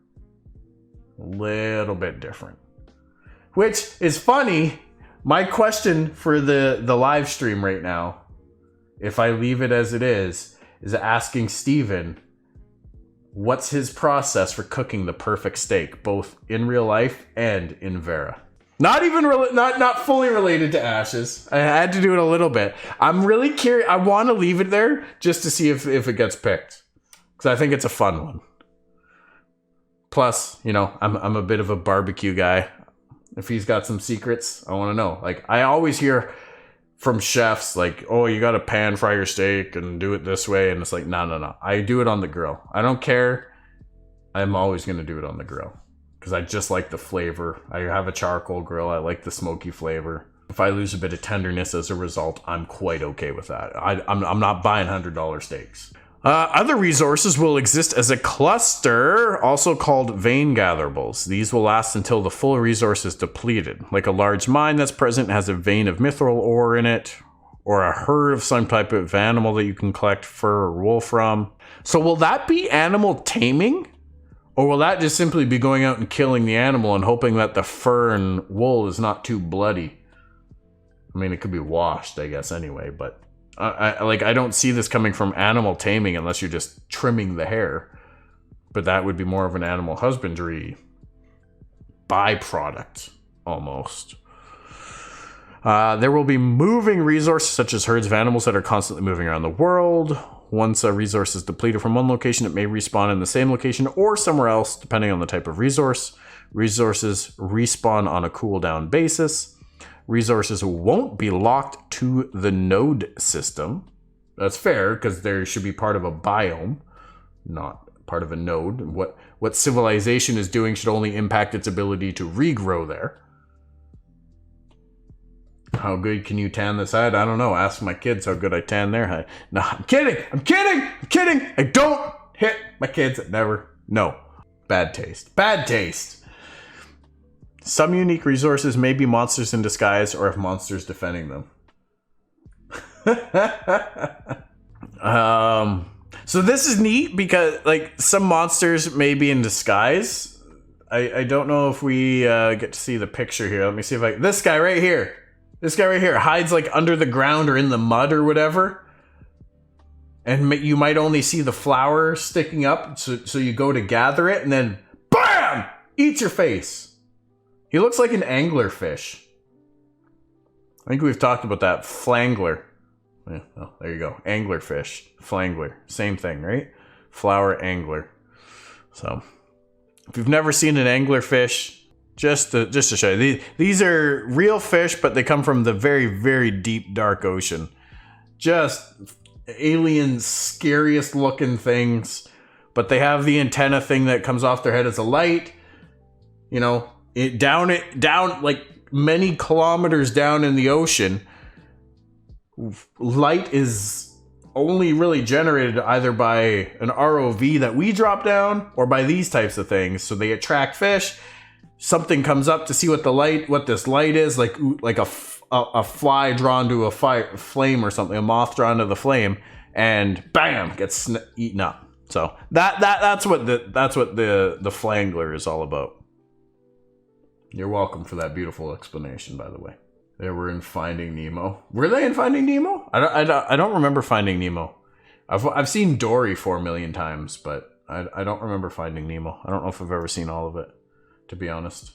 Which is funny. My question for the live stream right now, if I leave it as it is asking Steven, what's his process for cooking the perfect steak, both in real life and in Vera? Not even not fully related to Ashes. I had to do it a little bit. I'm really curious. I want to leave it there just to see if it gets picked, because I think it's a fun one. Plus, you know, I'm a bit of a barbecue guy. If he's got some secrets, I want to know. Like, I always hear from chefs like, oh, you got to pan fry your steak and do it this way, and it's like, no. I do it on the grill. I don't care. I'm always going to do it on the grill. Because I just like the flavor. I have a charcoal grill. I like the smoky flavor. If I lose a bit of tenderness as a result, I'm quite okay with that. I'm not buying $100 steaks. Other resources will exist as a cluster, also called vein gatherables. These will last until the full resource is depleted. Like a large mine that's present has a vein of mithril ore in it, or a herd of some type of animal that you can collect fur or wool from. So will that be animal taming? Or will that just simply be going out and killing the animal and hoping that the fur and wool is not too bloody? I mean, it could be washed, I guess, anyway. But I don't see this coming from animal taming unless you're just trimming the hair. But that would be more of an animal husbandry byproduct, almost. There will be moving resources such as herds of animals that are constantly moving around the world. Once a resource is depleted from one location, it may respawn in the same location or somewhere else, depending on the type of resource. Resources respawn on a cooldown basis. Resources won't be locked to the node system. That's fair, because they should be part of a biome, not part of a node. What civilization is doing should only impact its ability to regrow there. How good can you tan this hide? I don't know. Ask my kids how good I tan their hide. No, I'm kidding. I don't hit my kids. Never. No. Bad taste. Some unique resources may be monsters in disguise or have monsters defending them. So this is neat because, like, some monsters may be in disguise. I don't know if we get to see the picture here. Let me see if this guy right here hides like under the ground or in the mud or whatever. And you might only see the flower sticking up. So you go to gather it and then BAM! Eats your face. He looks like an anglerfish. I think we've talked about that. Flangler. Yeah, oh, there you go. Anglerfish. Flangler. Same thing, right? Flower angler. So if you've never seen an anglerfish, just to show you, these are real fish, but they come from the very, very deep, dark ocean. Just alien, scariest looking things. But they have the antenna thing that comes off their head as a light. You know, down like many kilometers down in the ocean, light is only really generated either by an ROV that we drop down or by these types of things. So they attract fish. Something comes up to see what this light is, like a fly drawn to a flame or something, a moth drawn to the flame, and bam, gets eaten up. So that's what the flangler is all about. You're welcome for that beautiful explanation, by the way. They were in Finding Nemo. Were they in Finding Nemo? I don't remember Finding Nemo. I've seen Dory 4 million times, but I don't remember Finding Nemo. I don't know if I've ever seen all of it, to be honest.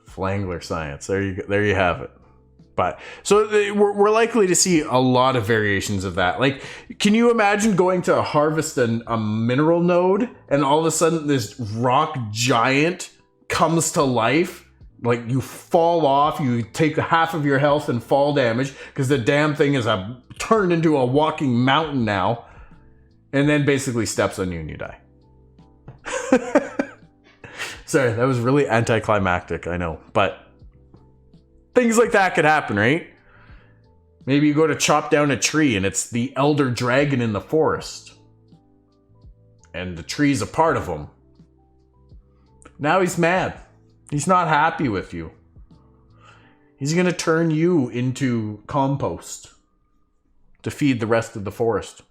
Flangler science. There you have it. But so we're likely to see a lot of variations of that. Like, can you imagine going to harvest a mineral node and all of a sudden this rock giant comes to life? Like, you fall off, you take half of your health and fall damage because the damn thing is turned into a walking mountain now, and then basically steps on you and you die. Sorry, that was really anticlimactic, I know, but things like that could happen, right? Maybe you go to chop down a tree and it's the elder dragon in the forest, and the tree's a part of him. Now he's mad. He's not happy with you. He's going to turn you into compost to feed the rest of the forest.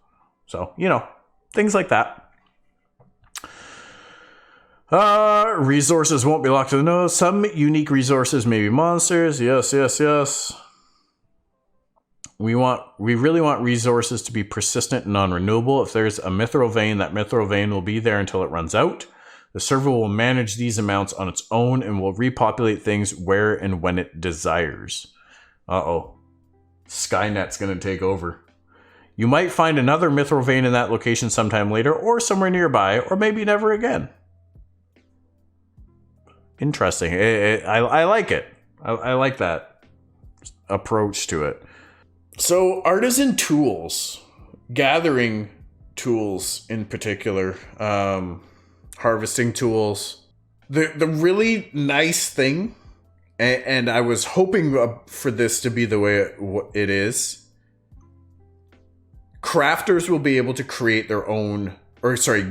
So, things like that. Resources won't be locked to the nose. Some unique resources may be monsters. Yes. We really want resources to be persistent and non-renewable. If there's a mithril vein, that mithril vein will be there until it runs out. The server will manage these amounts on its own and will repopulate things where and when it desires. Uh-oh. Skynet's going to take over. You might find another mithril vein in that location sometime later, or somewhere nearby, or maybe never again. Interesting. I like it. I like that approach to it. So, artisan tools, gathering tools in particular, harvesting tools. The really nice thing, and I was hoping for this to be the way it is, crafters will be able to create their own,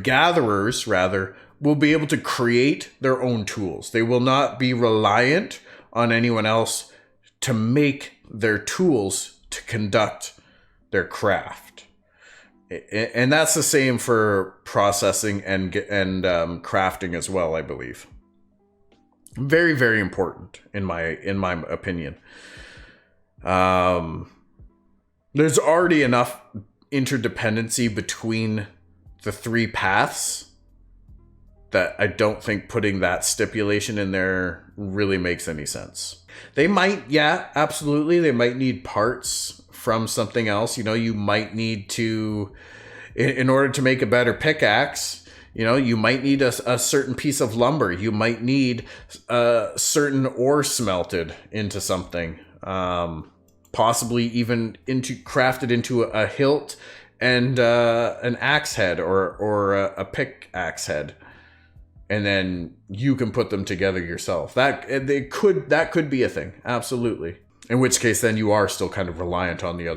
gatherers rather, will be able to create their own tools. They will not be reliant on anyone else to make their tools to conduct their craft. And that's the same for processing and crafting as well, I believe. Very, very important in my opinion. There's already enough interdependency between the three paths that I don't think putting that stipulation in there really makes any sense. They might, yeah, absolutely. They might need parts from something else. You might need to, in order to make a better pickaxe, you might need a certain piece of lumber. You might need a certain ore smelted into something. Possibly even crafted into a hilt and an axe head or a pickaxe head. And then you can put them together yourself. That could be a thing, absolutely. In which case, then you are still kind of reliant on the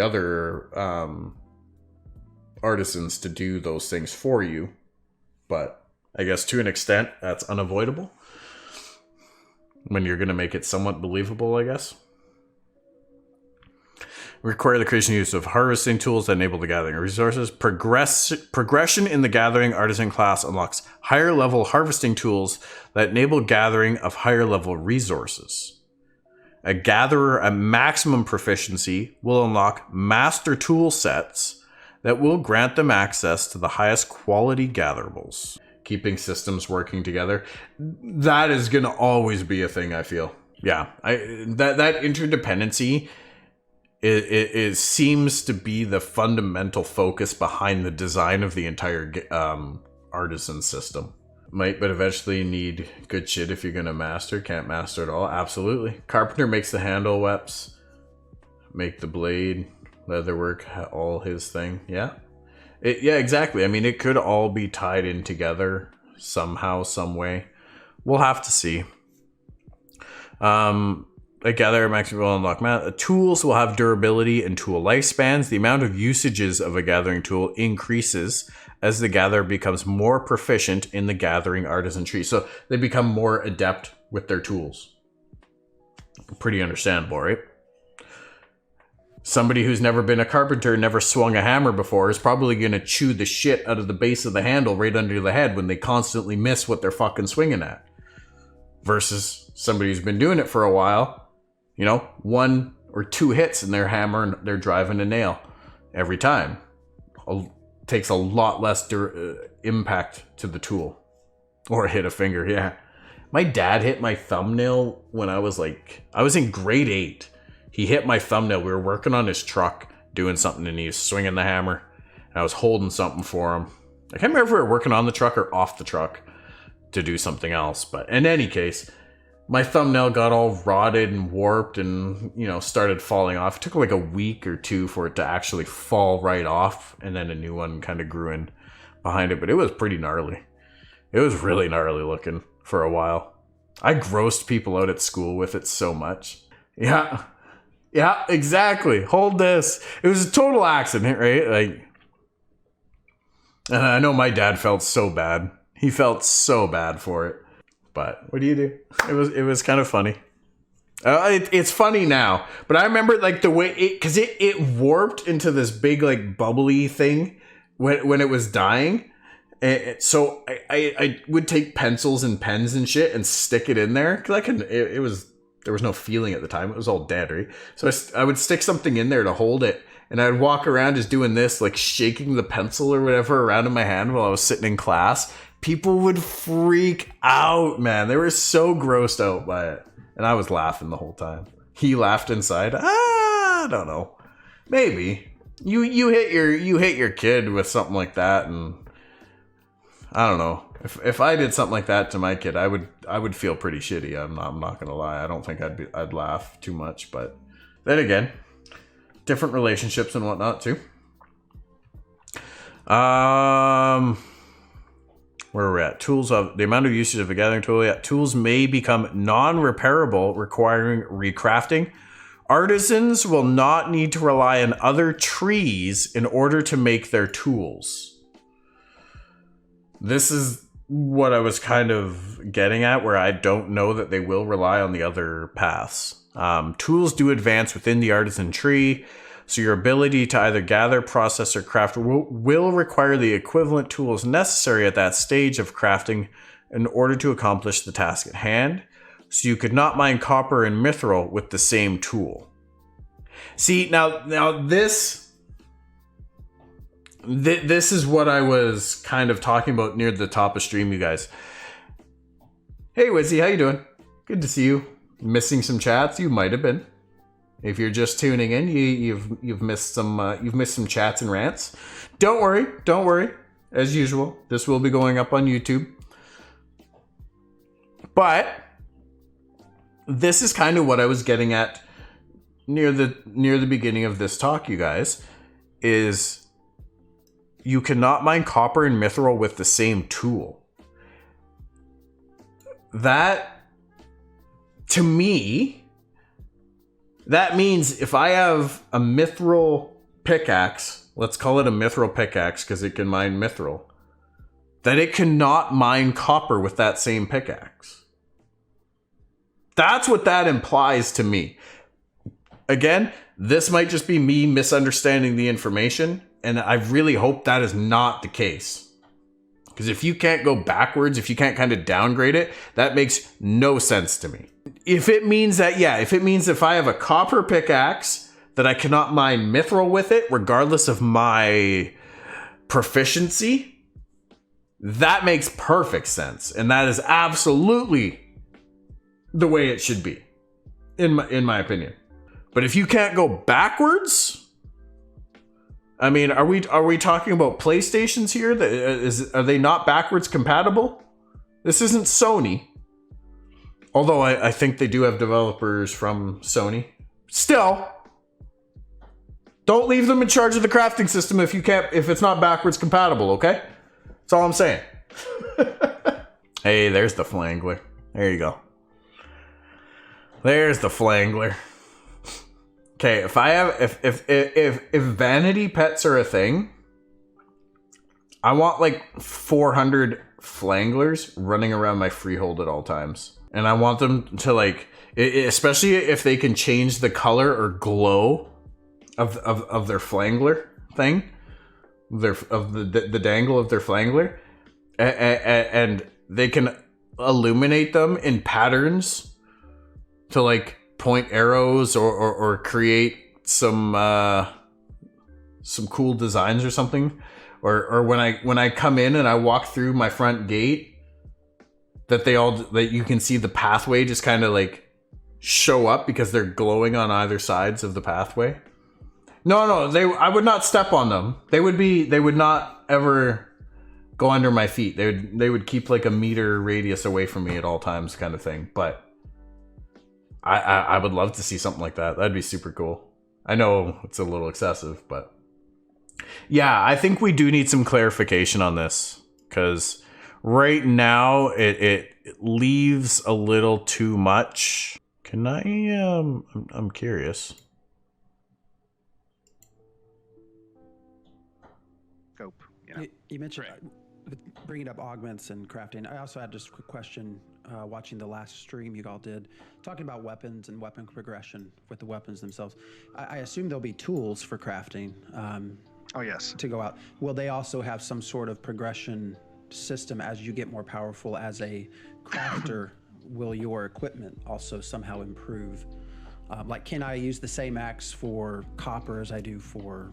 other artisans to do those things for you. But I guess to an extent, that's unavoidable when you're going to make it somewhat believable, I guess. Require the creation and use of harvesting tools that enable the gathering of resources. Progression in the gathering artisan class unlocks higher level harvesting tools that enable gathering of higher level resources. A gatherer at maximum proficiency will unlock master tool sets that will grant them access to the highest quality gatherables. Keeping systems working together. That is going to always be a thing, I feel. Yeah, that interdependency it seems to be the fundamental focus behind the design of the entire artisan system. Might, but eventually need good shit if you're going to master. Can't master it all. Absolutely. Carpenter makes the handle weps. Make the blade. Leatherwork, all his thing. Yeah. Yeah, exactly. I mean, it could all be tied in together somehow, some way. We'll have to see. A gatherer maximum will unlock tools will have durability and tool lifespans. The amount of usages of a gathering tool increases as the gatherer becomes more proficient in the gathering artisan tree. So they become more adept with their tools. Pretty understandable, right? Somebody who's never been a carpenter, never swung a hammer before, is probably going to chew the shit out of the base of the handle right under the head when they constantly miss what they're fucking swinging at. Versus somebody who's been doing it for a while, 1 or 2 hits in their hammer and they're driving a nail every time. Takes a lot less impact to the tool. Or hit a finger, yeah. My dad hit my thumbnail when I was in grade 8. He hit my thumbnail. We were working on his truck doing something and he was swinging the hammer. And I was holding something for him. I can't remember if we were working on the truck or off the truck to do something else. But in any case, my thumbnail got all rotted and warped and, started falling off. It took like a week or 2 for it to actually fall right off. And then a new one kind of grew in behind it. But it was pretty gnarly. It was really gnarly looking for a while. I grossed people out at school with it so much. Yeah, exactly. Hold this. It was a total accident, right? And I know my dad felt so bad. He felt so bad for it. But what do you do? It was kind of funny. It's funny now, but I remember the way because it warped into this big bubbly thing when it was dying. So I would take pencils and pens and shit and stick it in there because there was no feeling at the time. It was all dead, right? So I would stick something in there to hold it, and I'd walk around just doing this, shaking the pencil or whatever around in my hand while I was sitting in class. People would freak out, man. They were so grossed out by it. And I was laughing the whole time. He laughed inside. I don't know. Maybe. You hit your kid with something like that, and I don't know. If I did something like that to my kid, I would feel pretty shitty. I'm not gonna lie. I don't think I'd laugh too much, but then again, different relationships and whatnot too. Where we're at, tools of the amount of usage of a gathering tool. Yeah, tools may become non-repairable, requiring recrafting. Artisans will not need to rely on other trees in order to make their tools. This is what I was kind of getting at, where I don't know that they will rely on the other paths. Tools do advance within the artisan tree, so your ability to either gather, process, or craft will require the equivalent tools necessary at that stage of crafting in order to accomplish the task at hand. So you could not mine copper and mithril with the same tool. See, now this is what I was kind of talking about near the top of stream, you guys. Hey, Wizzy, how you doing? Good to see you. Missing some chats? You might have been. If you're just tuning in, you've missed some chats and rants. Don't worry. As usual, this will be going up on YouTube. But this is kind of what I was getting at near the beginning of this talk, you guys, is you cannot mine copper and mithril with the same tool. That, to me, that means if I have a mithril pickaxe, let's call it a mithril pickaxe because it can mine mithril, that it cannot mine copper with that same pickaxe. That's what that implies to me. Again, this might just be me misunderstanding the information, and I really hope that is not the case. Because if you can't go backwards, if you can't kind of downgrade it, that makes no sense to me. If it means if I have a copper pickaxe that I cannot mine mithril with it, regardless of my proficiency, that makes perfect sense. And that is absolutely the way it should be, in my opinion. But if you can't go backwards, I mean, are we talking about PlayStations here? Are they not backwards compatible? This isn't Sony. Although I think they do have developers from Sony. Still, don't leave them in charge of the crafting system if it's not backwards compatible, okay? That's all I'm saying. Hey, there's the flangler. There you go. There's the flangler. Okay, if vanity pets are a thing, I want like 400 flanglers running around my freehold at all times. And I want them to like, especially if they can change the color or glow of their flangler thing, the dangle of their flangler, and they can illuminate them in patterns to like point arrows or create some cool designs or something. Or when I come in and I walk through my front gate, that you can see the pathway just kind of like show up because they're glowing on either sides of the pathway. No, I would not step on them. They would not ever go under my feet. They would keep like a meter radius away from me at all times, kind of thing. But I would love to see something like that. That'd be super cool. I know it's a little excessive, but yeah, I think we do need some clarification on this, because right now it leaves a little too much. Can I I'm curious. Scope, You mentioned bringing up augments and crafting. I also had just a quick question. Watching the last stream you all did, talking about weapons and weapon progression with the weapons themselves. I assume there'll be tools for crafting. Oh yes. To go out. Will they also have some sort of progression system as you get more powerful as a crafter? Will your equipment also somehow improve? Like, can I use the same axe for copper as I do for,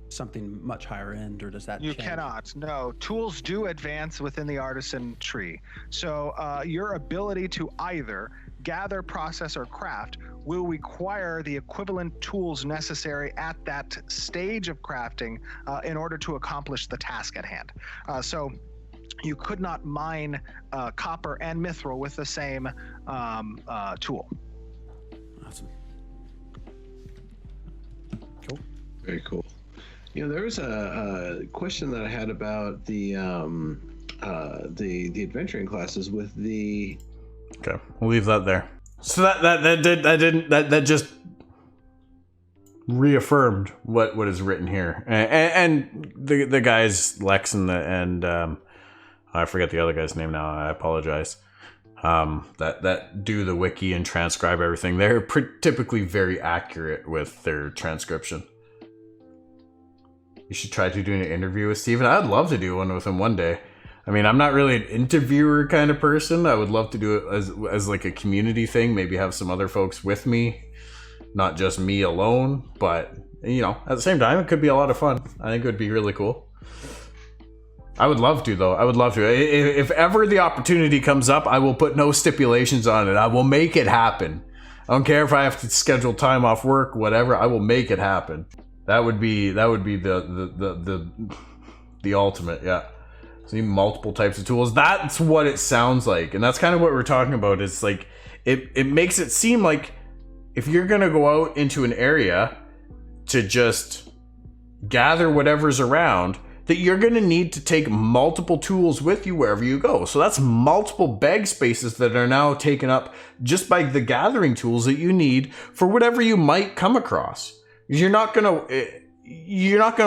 something much higher end, or does that You change? cannot. No, tools do advance within the artisan tree. So your ability to either gather, process, or craft will require the equivalent tools necessary at that stage of crafting in order to accomplish the task at hand. So you could not mine copper and mithril with the same tool. Awesome. Cool. Very cool. There was a question that I had about the adventuring classes with the. Okay, we'll leave that there. So that just reaffirmed what is written here, and the guys Lex and I forget the other guy's name now. I apologize. That do the wiki and transcribe everything. They're typically very accurate with their transcription. You should try to do an interview with Steven. I'd love to do one with him one day. I mean, I'm not really an interviewer kind of person. I would love to do it as like a community thing. Maybe have some other folks with me, not just me alone. But, at the same time, it could be a lot of fun. I think it would be really cool. I would love to, though. I would love to. If ever the opportunity comes up, I will put no stipulations on it. I will make it happen. I don't care if I have to schedule time off work, whatever. I will make it happen. That would be the ultimate, yeah. So multiple types of tools. That's what it sounds like, and that's kind of what we're talking about. It's like it makes it seem like if you're gonna go out into an area to just gather whatever's around, that you're gonna need to take multiple tools with you wherever you go. So that's multiple bag spaces that are now taken up just by the gathering tools that you need for whatever you might come across. You're not gonna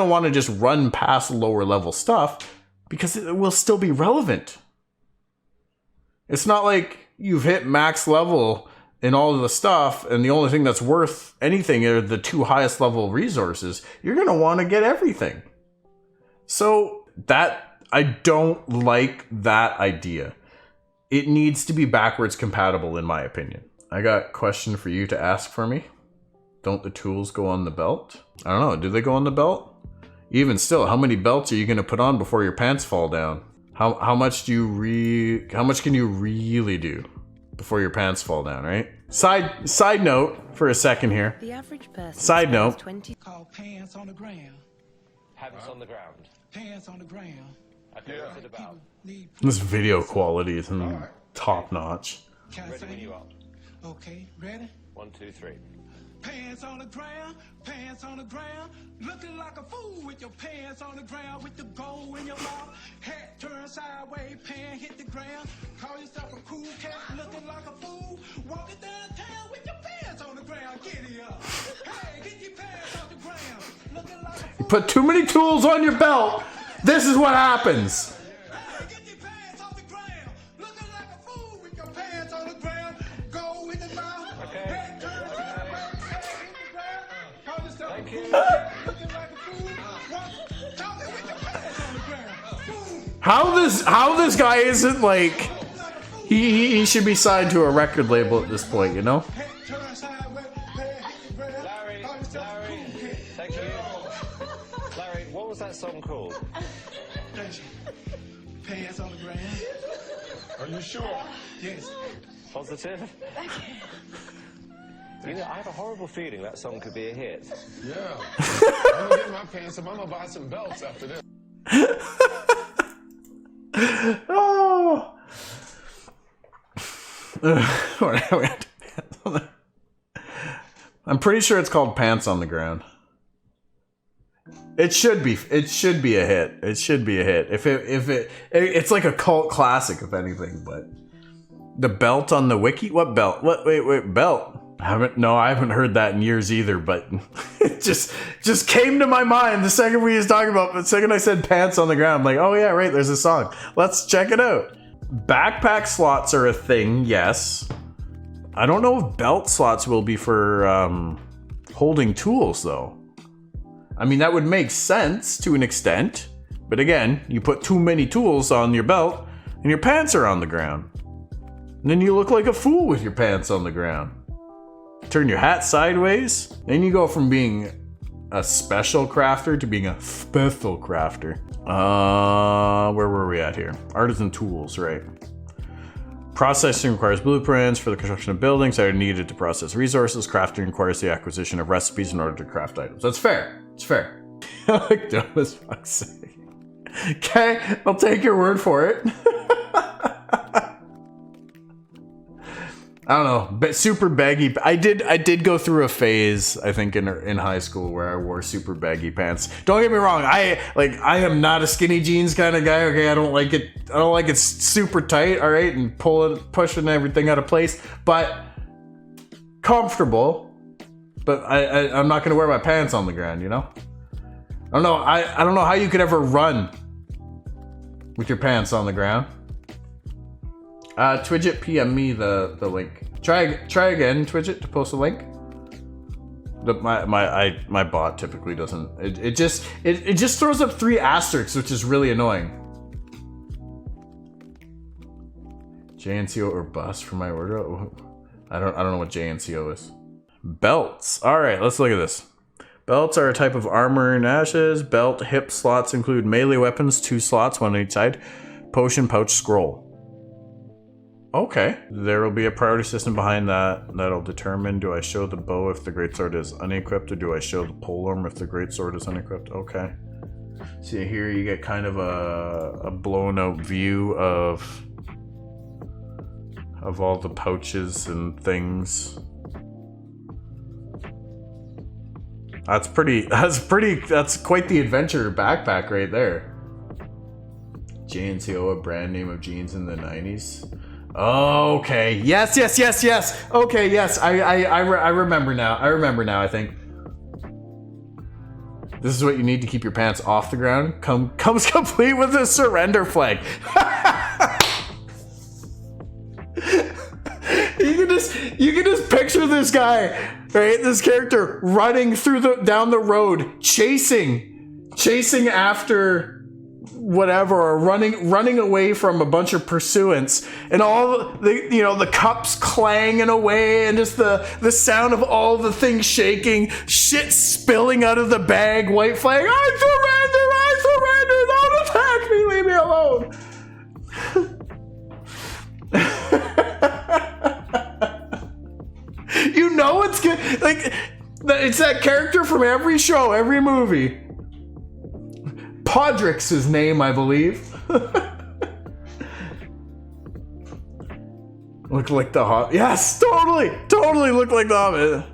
want to just run past lower level stuff because it will still be relevant. It's not like you've hit max level in all of the stuff and the only thing that's worth anything are the 2 highest level resources. You're gonna want to get everything. So that I don't like that idea. It needs to be backwards compatible, in my opinion. I got a question for you to ask for me. Don't the tools go on the belt? I don't know. Do they go on the belt? Even still, how many belts are you going to put on before your pants fall down? How much can you really do before your pants fall down, right? Side note for a second here. The average person Side note. 20 called Pants on the Ground. Pants on the ground. Pants on the ground. Okay, what's it about? This video quality is top notch. Can I Ready say when it? you are. Okay, ready? 1, 2, 3. Pants on the ground, pants on the ground. Looking like a fool with your pants on the ground, with the gold in your mouth. Hat turned sideways, pants hit the ground. Call yourself a cool cat, looking like a fool. Walking downtown with your pants on the ground. Giddy up. Hey, get your pants on the ground. Looking like a fool. Put too many tools on your belt. This is what happens. Hey, get your pants on the ground. Looking like a fool with your pants on the ground. Gold in the mouth. Hat turned sideways, pants hit the ground. Call yourself a cool cat, looking like a fool. Talking with your pants on the ground. Boom. How this guy isn't like he should be signed to a record label at this point, you know? Larry, thank you. Larry, what was that song called? Pants on the ground. Are you sure? Yes. Positive? You know, I have a horrible feeling that song could be a hit. Yeah. I'm gonna get my pants up. I'm gonna buy some belts after this. Oh. I'm pretty sure it's called Pants on the Ground. It should be a hit. It should be a hit. It's like a cult classic, if anything. But the belt on the wiki. What belt? Wait, belt. I haven't heard that in years either. But it just came to my mind the second we was talking about. The second I said Pants on the Ground, I'm like, oh yeah, right. There's a song. Let's check it out. Backpack slots are a thing. Yes. I don't know if belt slots will be for holding tools though. I mean, that would make sense to an extent, but again, you put too many tools on your belt and your pants are on the ground. And then you look like a fool with your pants on the ground. Turn your hat sideways, then you go from being a special crafter to being a special crafter. Where were we at here? Artisan tools, right. Processing requires blueprints for the construction of buildings that are needed to process resources. Crafting requires the acquisition of recipes in order to craft items. That's fair. It's fair. Like dumb as fuck's sake. Okay, I'll take your word for it. I don't know, but super baggy. I did go through a phase, I think, in high school where I wore super baggy pants. Don't get me wrong, I am not a skinny jeans kind of guy. Okay, I don't like it super tight. All right, and pushing everything out of place, but comfortable. But I'm not gonna wear my pants on the ground, you know. I don't know. I don't know how you could ever run with your pants on the ground. Twidget PM me the link. Try again, Twidget, to post a link. My bot typically doesn't. It just throws up 3 asterisks, which is really annoying. JNCO or bust for my order. I don't know what JNCO is. Belts. All right, let's look at this. Belts are a type of armor in ashes. Belt hip slots include melee weapons, 2 slots, 1 on each side. Potion, pouch, scroll. Okay. There will be a priority system behind that. That'll determine, do I show the bow if the greatsword is unequipped, or do I show the polearm if the greatsword is unequipped? Okay. See here you get kind of a blown out view of all the pouches and things. That's quite the adventure backpack right there. JNCO, a brand name of jeans in the 90s. Okay. Yes. Okay, yes. I remember now. I think. This is what you need to keep your pants off the ground. Comes complete with a surrender flag. You can just picture this guy, right? This character running down the road, chasing after whatever, or running away from a bunch of pursuants, and all the cups clanging away, and just the sound of all the things shaking, shit spilling out of the bag, white flag, I surrender, don't attack me, leave me alone. You know it's good, like it's that character from every show, every movie. Podrick's his name, I believe. Look like the Hobbit. Yes, totally look like the Hobbit.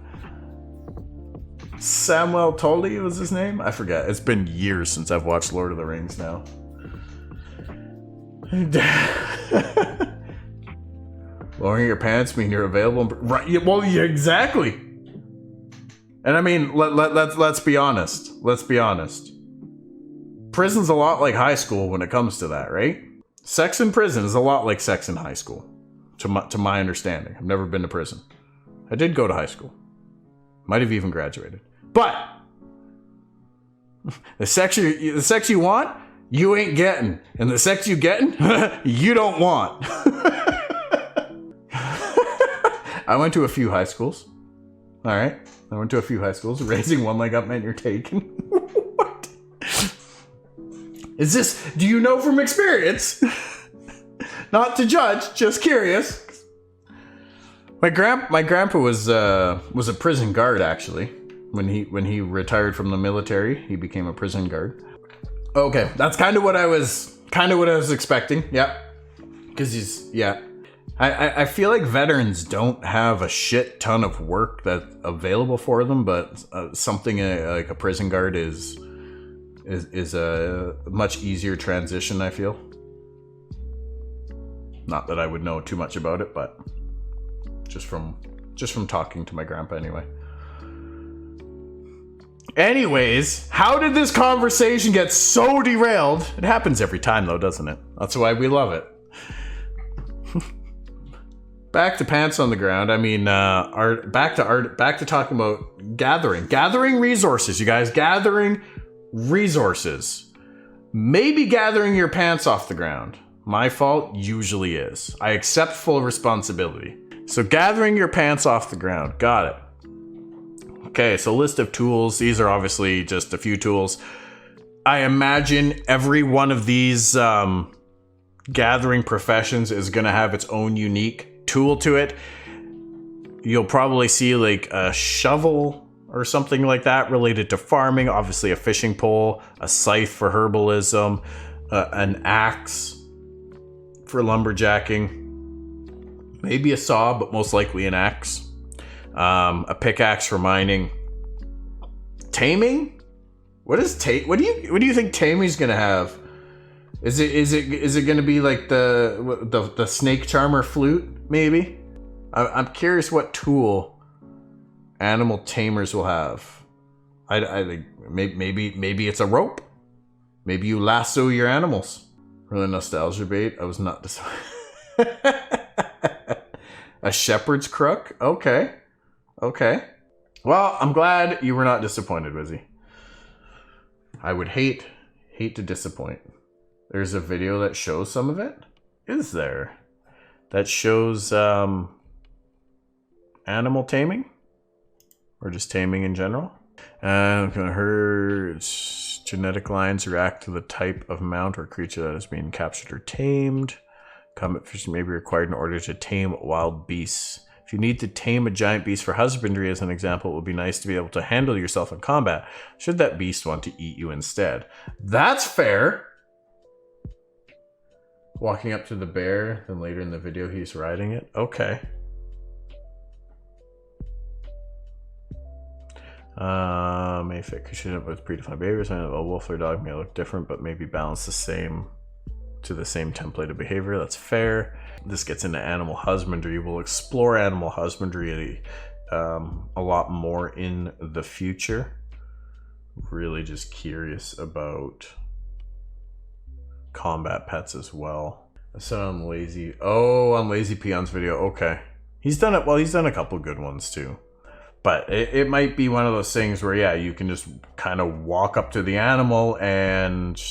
Samuel Tully was his name? I forget. It's been years since I've watched Lord of the Rings now. Lowering your pants mean you're available. Right? Yeah, well, yeah, exactly. And I mean, let's be honest. Let's be honest. Prison's a lot like high school when it comes to that, right? Sex in prison is a lot like sex in high school, to my understanding. I've never been to prison. I did go to high school. Might have even graduated. But the sex you want, you ain't getting. And the sex you getting, you don't want. I went to a few high schools. All right. I went to a few high schools. Raising one leg up meant you're taken. What? Is this, do you know from experience? Not to judge, just curious. My grandpa was a prison guard, actually. When he retired from the military, he became a prison guard. Okay, that's kind of what I was expecting. Yeah. Because I feel like veterans don't have a shit ton of work that's available for them, but something like a prison guard is a much easier transition, I feel. Not that I would know too much about it, but just from talking to my grandpa anyway. Anyways, how did this conversation get so derailed? It happens every time though, doesn't it? That's why we love it. Back to pants on the ground. I mean, back to talking about gathering resources, you guys. Gathering resources. Maybe gathering your pants off the ground. My fault usually is. I accept full responsibility. So gathering your pants off the ground. Got it. Okay, so list of tools. These are obviously just a few tools. I imagine every one of these gathering professions is going to have its own unique tool to it. You'll probably see like a shovel or something like that related to farming. Obviously a fishing pole, a scythe for herbalism, an axe for lumberjacking, maybe a saw, but most likely an axe. A pickaxe for mining. Taming? What do you think taming's gonna have? Is it gonna be like the snake charmer flute? Maybe. I'm curious what tool animal tamers will have. I think maybe it's a rope. Maybe you lasso your animals. Really nostalgia bait. I was not disappointed. A shepherd's crook. Okay. Well, I'm glad you were not disappointed, Wizzy. I would hate to disappoint. There's a video that shows some of it. Is there? That shows animal taming? Or just taming in general? Her genetic lines react to the type of mount or creature that is being captured or tamed. Combat fishing may be required in order to tame wild beasts. If you need to tame a giant beast for husbandry, as an example, it would be nice to be able to handle yourself in combat, should that beast want to eat you instead. That's fair! Walking up to the bear, then later in the video he's riding it. Okay. May fit cushion with predefined behaviors. A wolf or dog may look different, but maybe balance the same template of behavior. That's fair. This gets into animal husbandry. We'll explore animal husbandry a lot more in the future. Really just curious about combat pets as well. I saw on Lazy Peon's video. Okay. He's done it. Well, he's done a couple good ones too. But it might be one of those things where, yeah, you can just kind of walk up to the animal and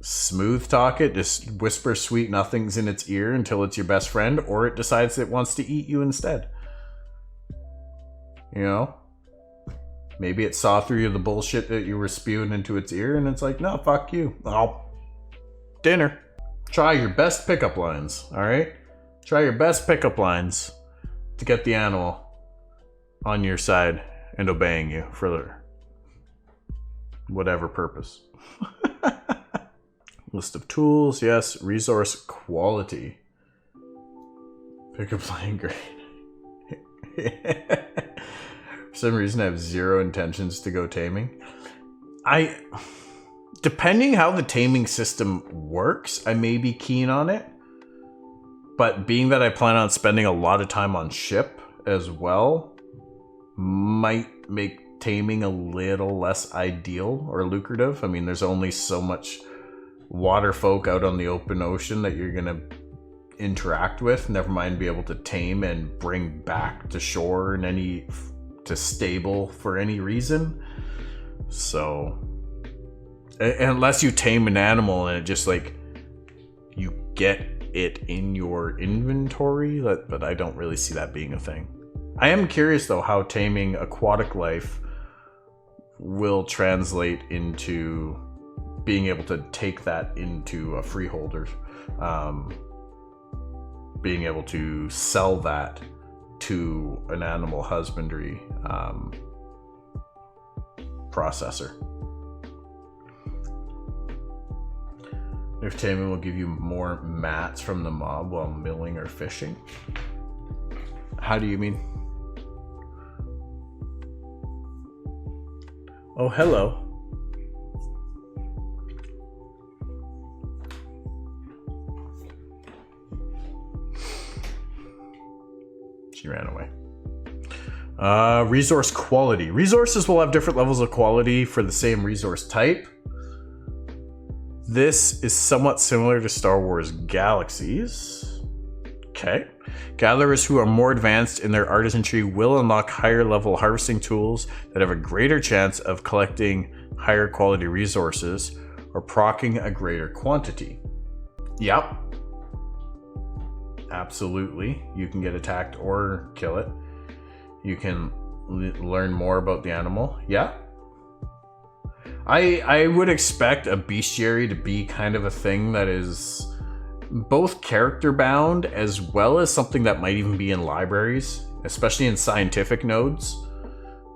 smooth talk it, just whisper sweet nothings in its ear until it's your best friend, or it decides it wants to eat you instead. You know? Maybe it saw through the bullshit that you were spewing into its ear, and it's like, no, fuck you. Oh, dinner. Try your best pickup lines, alright? Try your best pickup lines to get the animal on your side and obeying you for whatever purpose. List of tools, yes. Resource quality. Pick up line grade. some reason I have zero intentions to go taming. Depending how the taming system works, I may be keen on it. But being that I plan on spending a lot of time on ship as well, might make taming a little less ideal or lucrative. I mean, there's only so much water folk out on the open ocean that you're going to interact with, never mind be able to tame and bring back to shore in to stable for any reason. So unless you tame an animal and it just like you get it in your inventory, but I don't really see that being a thing. I am curious though how taming aquatic life will translate into being able to take that into a freeholder, being able to sell that to an animal husbandry processor. If taming will give you more mats from the mob while milling or fishing. How do you mean? Oh, hello. She ran away. Resource quality. Resources will have different levels of quality for the same resource type. This is somewhat similar to Star Wars Galaxies. Okay. Gatherers who are more advanced in their artisanry will unlock higher level harvesting tools that have a greater chance of collecting higher quality resources or proccing a greater quantity. Yep. Absolutely. You can get attacked or kill it. You can learn more about the animal. Yeah. I would expect a bestiary to be kind of a thing that is both character bound as well as something that might even be in libraries, especially in scientific nodes.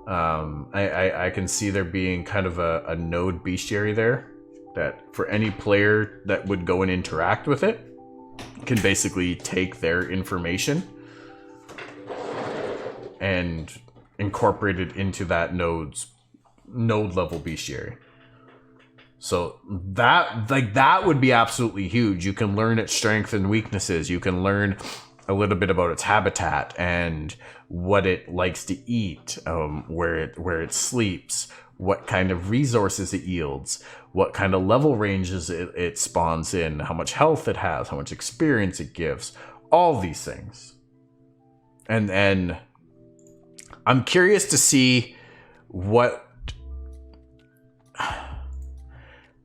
I can see there being kind of a node bestiary there that for any player that would go and interact with it can basically take their information and incorporate it into that node level bestiary. So that would be absolutely huge. You can learn its strengths and weaknesses. You can learn a little bit about its habitat and what it likes to eat, where it sleeps, what kind of resources it yields, what kind of level ranges it spawns in, how much health it has, how much experience it gives, all these things. And I'm curious to see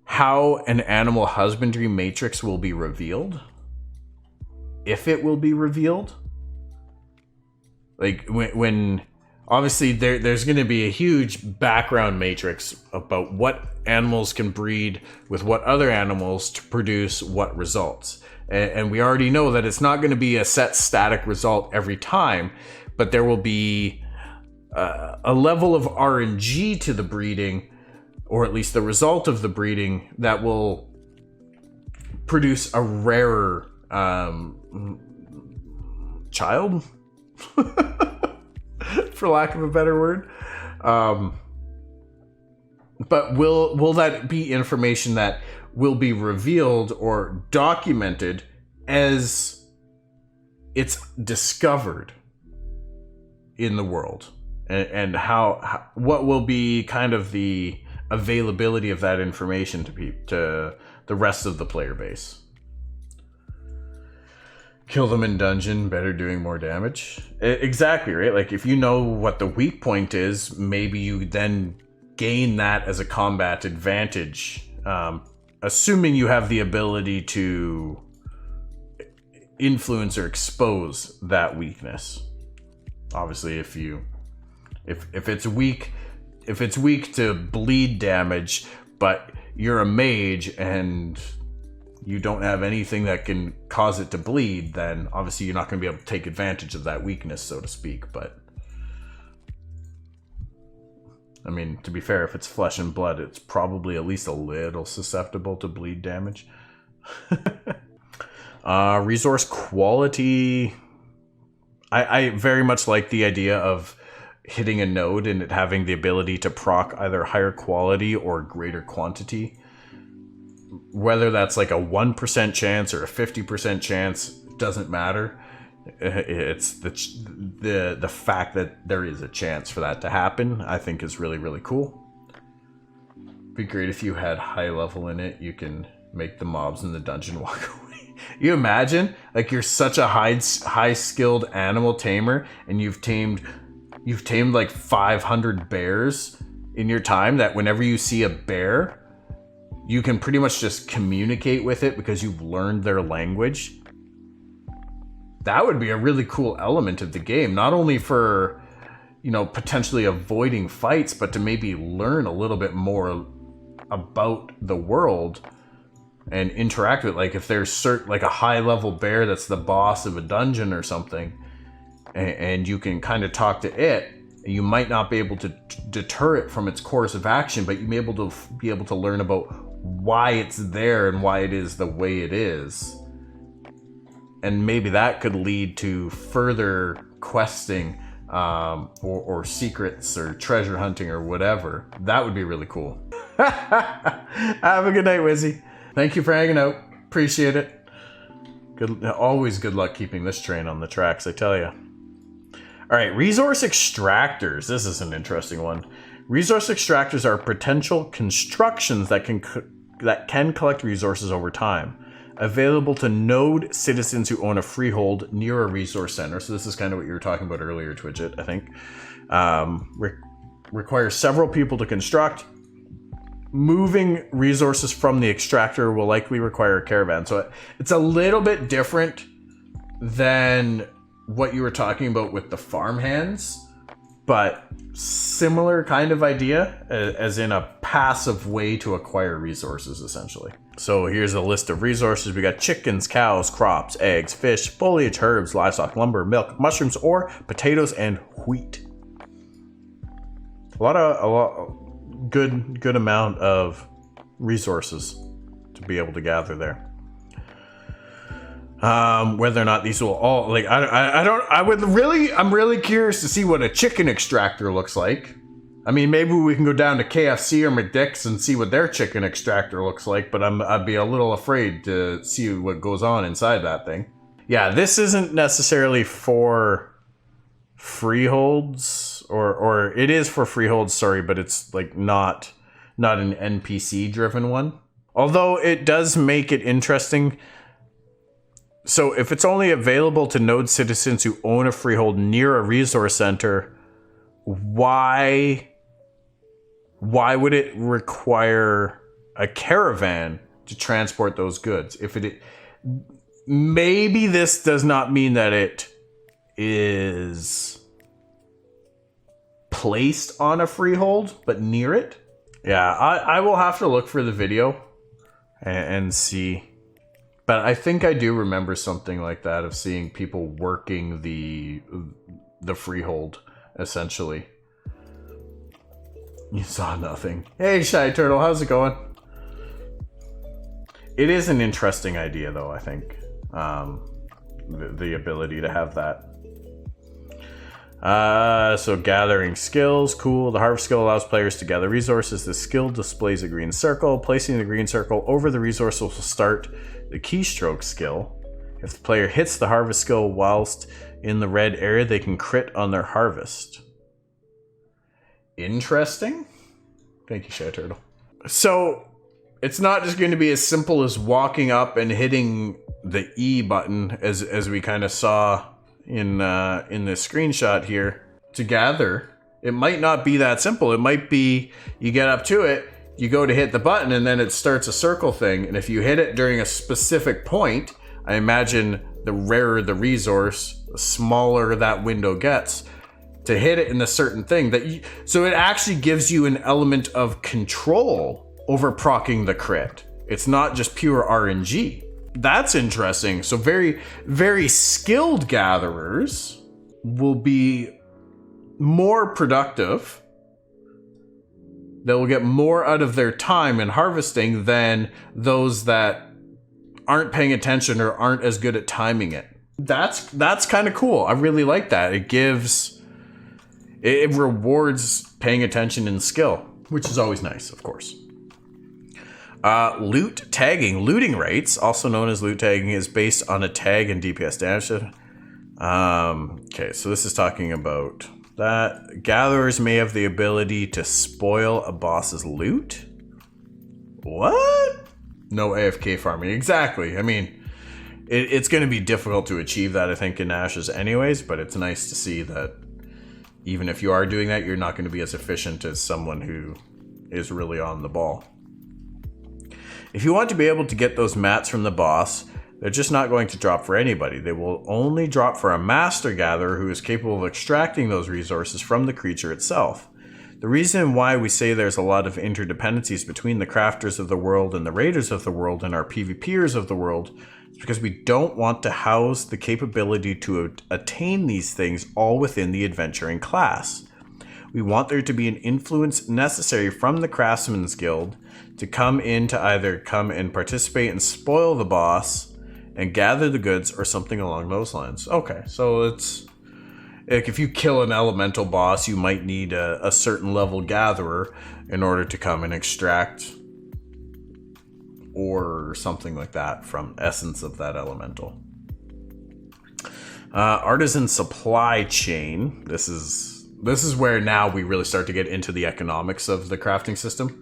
how an animal husbandry matrix will be revealed. If it will be revealed. Like when obviously there's going to be a huge background matrix about what animals can breed with what other animals to produce what results. And we already know that it's not going to be a set static result every time, but there will be a level of RNG to the breeding, or at least the result of the breeding, that will produce a rarer child, for lack of a better word. But will that be information that will be revealed or documented as it's discovered in the world? And how what will be kind of the availability of that information to the rest of the player base? Kill them in dungeon, better doing more damage. Exactly, right? Like if you know what the weak point is, maybe you then gain that as a combat advantage, assuming you have the ability to influence or expose that weakness. Obviously, if it's weak to bleed damage, but you're a mage and you don't have anything that can cause it to bleed, then obviously you're not going to be able to take advantage of that weakness, so to speak. But I mean, to be fair, if it's flesh and blood, it's probably at least a little susceptible to bleed damage. Resource quality. I very much like the idea of hitting a node and it having the ability to proc either higher quality or greater quantity. Whether that's like a 1% chance or a 50% chance, doesn't matter. It's the fact that there is a chance for that to happen, I think is really, really cool. Be great if you had high level in it. You can make the mobs in the dungeon walk away. You imagine, like, you're such a high skilled animal tamer and you've tamed like 500 bears in your time, that whenever you see a bear, you can pretty much just communicate with it because you've learned their language. That would be a really cool element of the game, not only for, you know, potentially avoiding fights, but to maybe learn a little bit more about the world and interact with, like, if there's like a high level bear that's the boss of a dungeon or something, and you can kind of talk to it. You might not be able to deter it from its course of action, but you may be able to learn about why it's there and why it is the way it is. And maybe that could lead to further questing, or secrets or treasure hunting or whatever. That would be really cool. Have a good night, Wizzy. Thank you for hanging out. Appreciate it. Always good luck keeping this train on the tracks, I tell you. All right, resource extractors. This is an interesting one. Resource extractors are potential constructions that can collect resources over time. Available to node citizens who own a freehold near a resource center. So this is kind of what you were talking about earlier, Twidget, I think. Requires several people to construct. Moving resources from the extractor will likely require a caravan. So it's a little bit different than what you were talking about with the farmhands, but similar kind of idea, as in a passive way to acquire resources, essentially. So here's a list of resources. We got chickens, cows, crops, eggs, fish, foliage, herbs, livestock, lumber, milk, mushrooms, ore, potatoes, and wheat. A lot good amount of resources to be able to gather there. Whether or not these will all, like, I'm really curious to see what a chicken extractor looks like. I mean, maybe we can go down to KFC or McDick's and see what their chicken extractor looks like, but I'd be a little afraid to see what goes on inside that thing. Yeah, this isn't necessarily for freeholds, or it is for freeholds, sorry, but it's like not an NPC driven one. Although it does make it interesting. So if it's only available to node citizens who own a freehold near a resource center, why would it require a caravan to transport those goods? Maybe this does not mean that it is placed on a freehold, but near it. Yeah, I will have to look for the video and see. But I think I do remember something like that, of seeing people working the freehold, essentially. You saw nothing. Hey, Shy Turtle, how's it going? It is an interesting idea, though, I think. The ability to have that. So gathering skills, cool. The harvest skill allows players to gather resources. The skill displays a green circle. Placing the green circle over the resource will start the keystroke skill. If the player hits the harvest skill whilst in the red area, they can crit on their harvest. Interesting. Thank you, Shy Turtle. So it's not just going to be as simple as walking up and hitting the E button, as we kind of saw in this screenshot here, to gather. It might not be that simple. It might be you get up to it, you go to hit the button, and then it starts a circle thing. And if you hit it during a specific point, I imagine the rarer the resource, the smaller that window gets to hit it in a certain thing. So it actually gives you an element of control over proccing the crit. It's not just pure RNG. That's interesting. So very, very skilled gatherers will be more productive. They will get more out of their time in harvesting than those that aren't paying attention or aren't as good at timing it. That's kind of cool. I really like that. It gives It rewards paying attention and skill, which is always nice, of course. Loot tagging. Looting rates, also known as loot tagging, is based on a tag and DPS damage. Okay, so this is talking about that. Gatherers may have the ability to spoil a boss's loot. What? No AFK farming. Exactly. I mean, it's going to be difficult to achieve that, I think, in Ashes anyways, but it's nice to see that even if you are doing that, you're not going to be as efficient as someone who is really on the ball. If you want to be able to get those mats from the boss, they're just not going to drop for anybody. They will only drop for a master gatherer who is capable of extracting those resources from the creature itself. The reason why we say there's a lot of interdependencies between the crafters of the world and the raiders of the world and our PvPers of the world is because we don't want to house the capability to attain these things all within the adventuring class. We want there to be an influence necessary from the Craftsman's Guild to come in to either come and participate and spoil the boss and gather the goods or something along those lines. Okay, so it's like if you kill an elemental boss, you might need a certain level gatherer in order to come and extract or something like that from essence of that elemental. Artisan supply chain. This is where now we really start to get into the economics of the crafting system.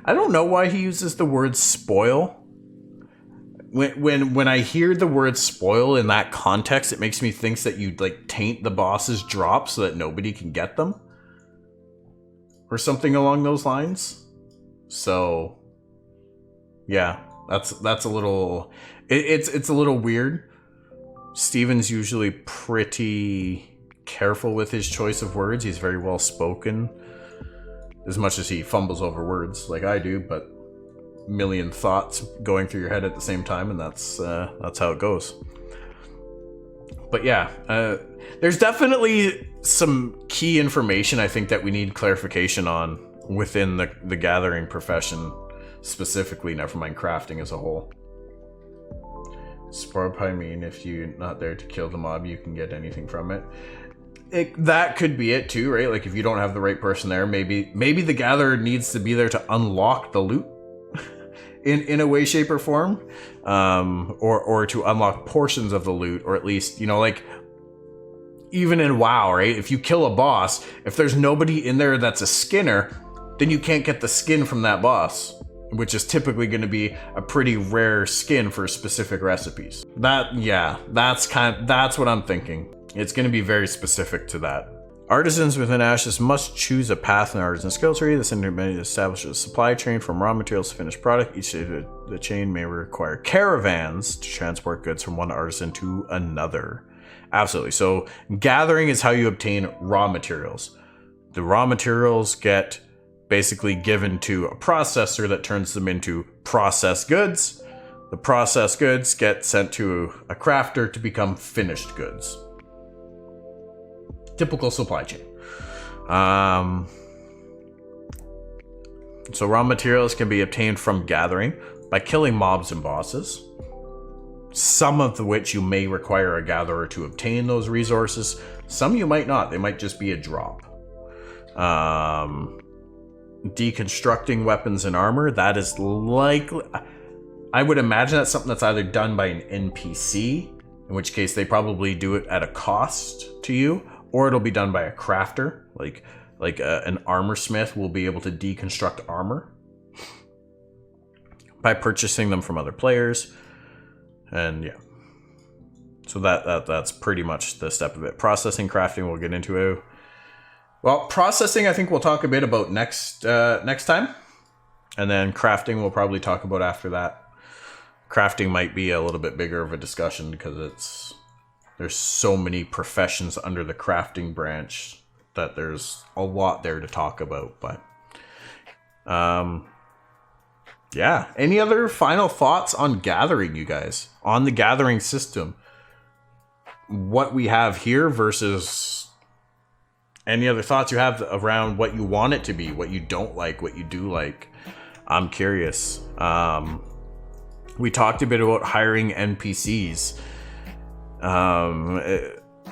I don't know why he uses the word spoil. When I hear the word spoil in that context, it makes me think that you like taint the boss's drops so that nobody can get them, or something along those lines. So, yeah, that's a little. It's a little weird. Steven's usually pretty careful with his choice of words. He's very well spoken, as much as he fumbles over words like I do, but million thoughts going through your head at the same time, and that's how it goes. But yeah, there's definitely some key information I think that we need clarification on within the gathering profession specifically, never mind crafting as a whole. Spoil probably mean if you're not there to kill the mob, you can get anything from it. That could be it too, right? Like if you don't have the right person there, maybe the gatherer needs to be there to unlock the loot in a way, shape, or form, or to unlock portions of the loot, or at least, you know, like even in WoW, right? If you kill a boss, if there's nobody in there that's a skinner, then you can't get the skin from that boss, which is typically going to be a pretty rare skin for specific recipes. That's what I'm thinking. It's going to be very specific to that. Artisans within Ashes must choose a path in Artisan skill tree. This intermediate establishes a supply chain from raw materials to finished product. Each stage of the chain may require caravans to transport goods from one artisan to another. Absolutely. So gathering is how you obtain raw materials. The raw materials get basically given to a processor that turns them into processed goods. The processed goods get sent to a crafter to become finished goods. Typical supply chain. So raw materials can be obtained from gathering by killing mobs and bosses, some of which you may require a gatherer to obtain those resources. Some you might not. They might just be a drop. Deconstructing weapons and armor, that is likely, I would imagine that's something that's either done by an NPC, in which case they probably do it at a cost to you, or it'll be done by a crafter, like an armor smith will be able to deconstruct armor by purchasing them from other players. And yeah, so that's pretty much the step of it. Processing, crafting, we'll get into. Well, processing, I think we'll talk a bit about next time, and then crafting we'll probably talk about after that. Crafting might be a little bit bigger of a discussion because there's so many professions under the crafting branch that there's a lot there to talk about. But yeah, any other final thoughts on gathering, you guys, on the gathering system, what we have here versus any other thoughts you have around what you want it to be, what you don't like, what you do like? I'm curious. We talked a bit about hiring NPCs.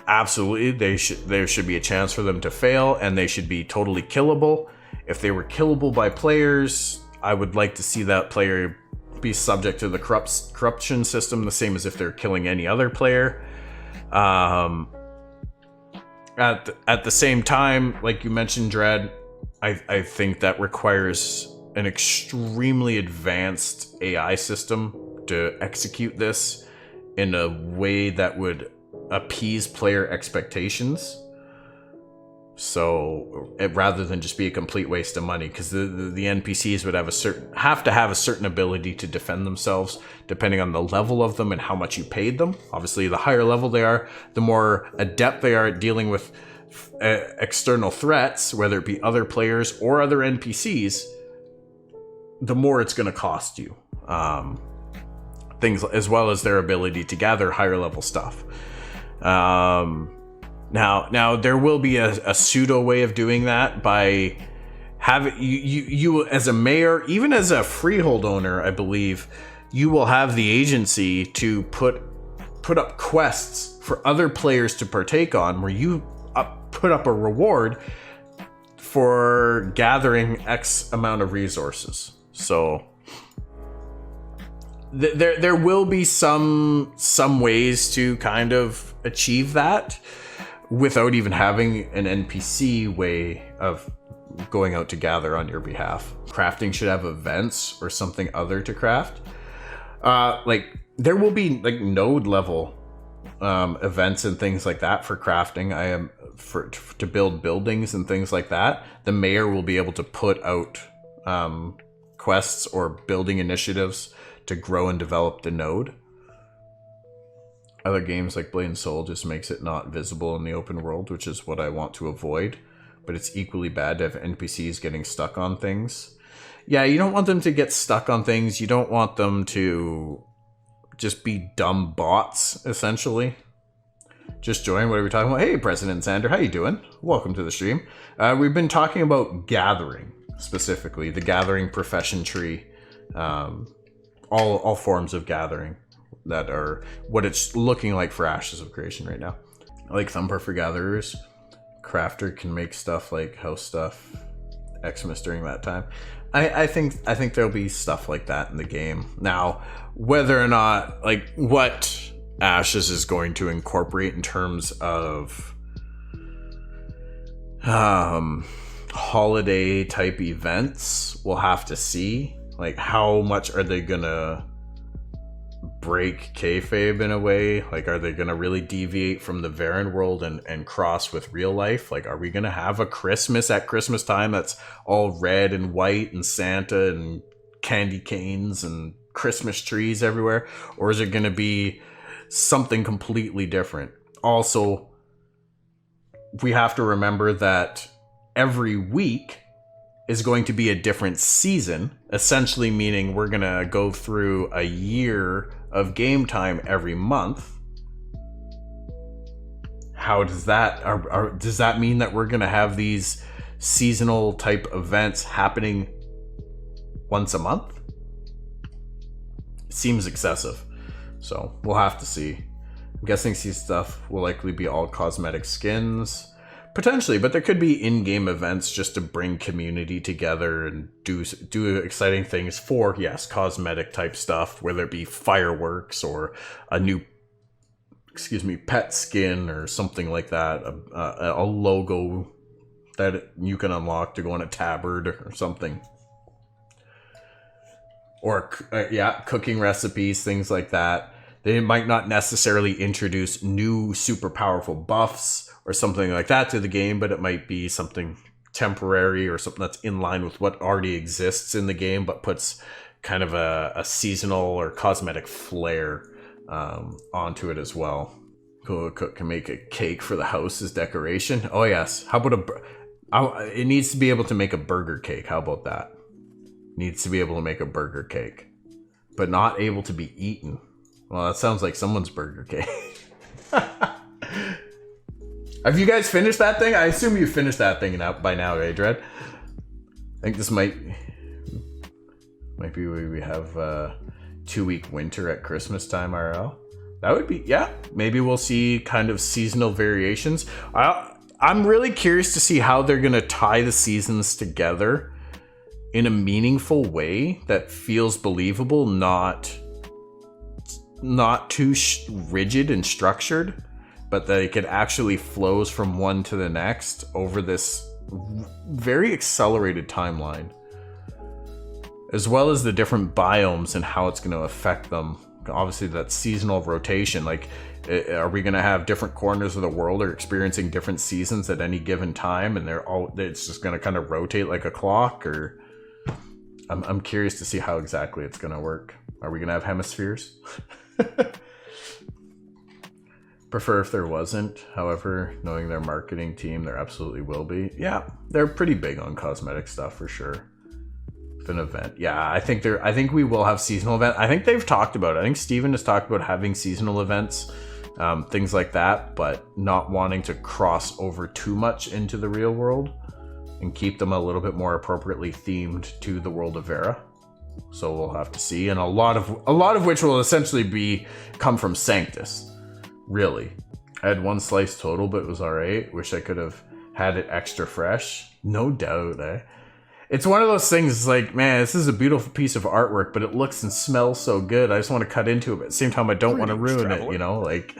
absolutely, there should be a chance for them to fail, and they should be totally killable. If they were killable by players, I would like to see that player be subject to the corruption system, the same as if they're killing any other player. At the same time, like you mentioned, Dread, I think that requires an extremely advanced AI system to execute this in a way that would appease player expectations. So rather than just be a complete waste of money, because the NPCs would have to have a certain ability to defend themselves, depending on the level of them and how much you paid them. Obviously, the higher level they are, the more adept they are at dealing with external threats, whether it be other players or other NPCs, the more it's going to cost you. Things as well as their ability to gather higher level stuff. Now there will be a pseudo way of doing that by having you as a mayor, even as a freehold owner, I believe, you will have the agency to put up quests for other players to partake on, where you put up a reward for gathering X amount of resources. So there will be some ways to kind of achieve that without even having an NPC way of going out to gather on your behalf. Crafting should have events or something other to craft. Like there will be like node level events and things like that for crafting. To build buildings and things like that. The mayor will be able to put out quests or building initiatives to grow and develop the node. Other games like Blade and Soul just makes it not visible in the open world, which is what I want to avoid. But it's equally bad to have NPCs getting stuck on things. Yeah, you don't want them to get stuck on things. You don't want them to just be dumb bots, essentially. Just join. What are we talking about? Hey, President Sander, how you doing? Welcome to the stream. We've been talking about gathering, specifically the gathering profession tree. All forms of gathering that are what it's looking like for Ashes of Creation right now. Like Thumper for Gatherers, Crafter can make stuff like house stuff, Xmas during that time. I think there'll be stuff like that in the game. Now, whether or not like what Ashes is going to incorporate in terms of holiday type events, we'll have to see. Like, how much are they gonna break kayfabe in a way? Like, are they gonna really deviate from the Varen world and cross with real life? Like, are we gonna have a Christmas at Christmas time that's all red and white and Santa and candy canes and Christmas trees everywhere? Or is it gonna be something completely different? Also, we have to remember that every week is going to be a different season, essentially meaning we're gonna go through a year of game time every month. How does that does that mean that we're gonna have these seasonal type events happening once a month? It seems excessive, so we'll have to see. I'm guessing some stuff will likely be all cosmetic skins. Potentially, but there could be in-game events just to bring community together and do exciting things for, yes, cosmetic type stuff, whether it be fireworks or a new, pet skin or something like that, a logo that you can unlock to go on a tabard or something. Or, cooking recipes, things like that. They might not necessarily introduce new super powerful buffs or something like that to the game, but it might be something temporary or something that's in line with what already exists in the game, but puts kind of a seasonal or cosmetic flair onto it as well. Cook can make a cake for the house as decoration. Oh yes, how about it needs to be able to make a burger cake. How about that? Needs to be able to make a burger cake, but not able to be eaten. Well, that sounds like someone's burger cake. Have you guys finished that thing? I assume you finished that thing by now, eh, Dread? I think this might be where we have 2-week winter at Christmas time, RL. That would be, yeah. Maybe we'll see kind of seasonal variations. I'm really curious to see how they're going to tie the seasons together in a meaningful way that feels believable, not too rigid and structured, but that it actually flows from one to the next over this very accelerated timeline, as well as the different biomes and how it's going to affect them. Obviously, that seasonal rotation, like, are we going to have different corners of the world are experiencing different seasons at any given time, and it's just going to kind of rotate like a clock? Or I'm curious to see how exactly it's going to work. Are we going to have hemispheres? Prefer if there wasn't. However, knowing their marketing team, there absolutely will be. Yeah, they're pretty big on cosmetic stuff for sure. An event, yeah, I think we will have seasonal event. I think they've talked about it. I think Steven has talked about having seasonal events, things like that, but not wanting to cross over too much into the real world and keep them a little bit more appropriately themed to the world of Vera. So we'll have to see, and a lot of which will essentially come from Sanctus. Really, I had one slice total, but it was all right. Wish I could have had it extra fresh. No doubt, eh? It's one of those things, it's like, man, this is a beautiful piece of artwork, but it looks and smells so good. I just want to cut into it, but at the same time, I don't want to ruin it, you know? Like,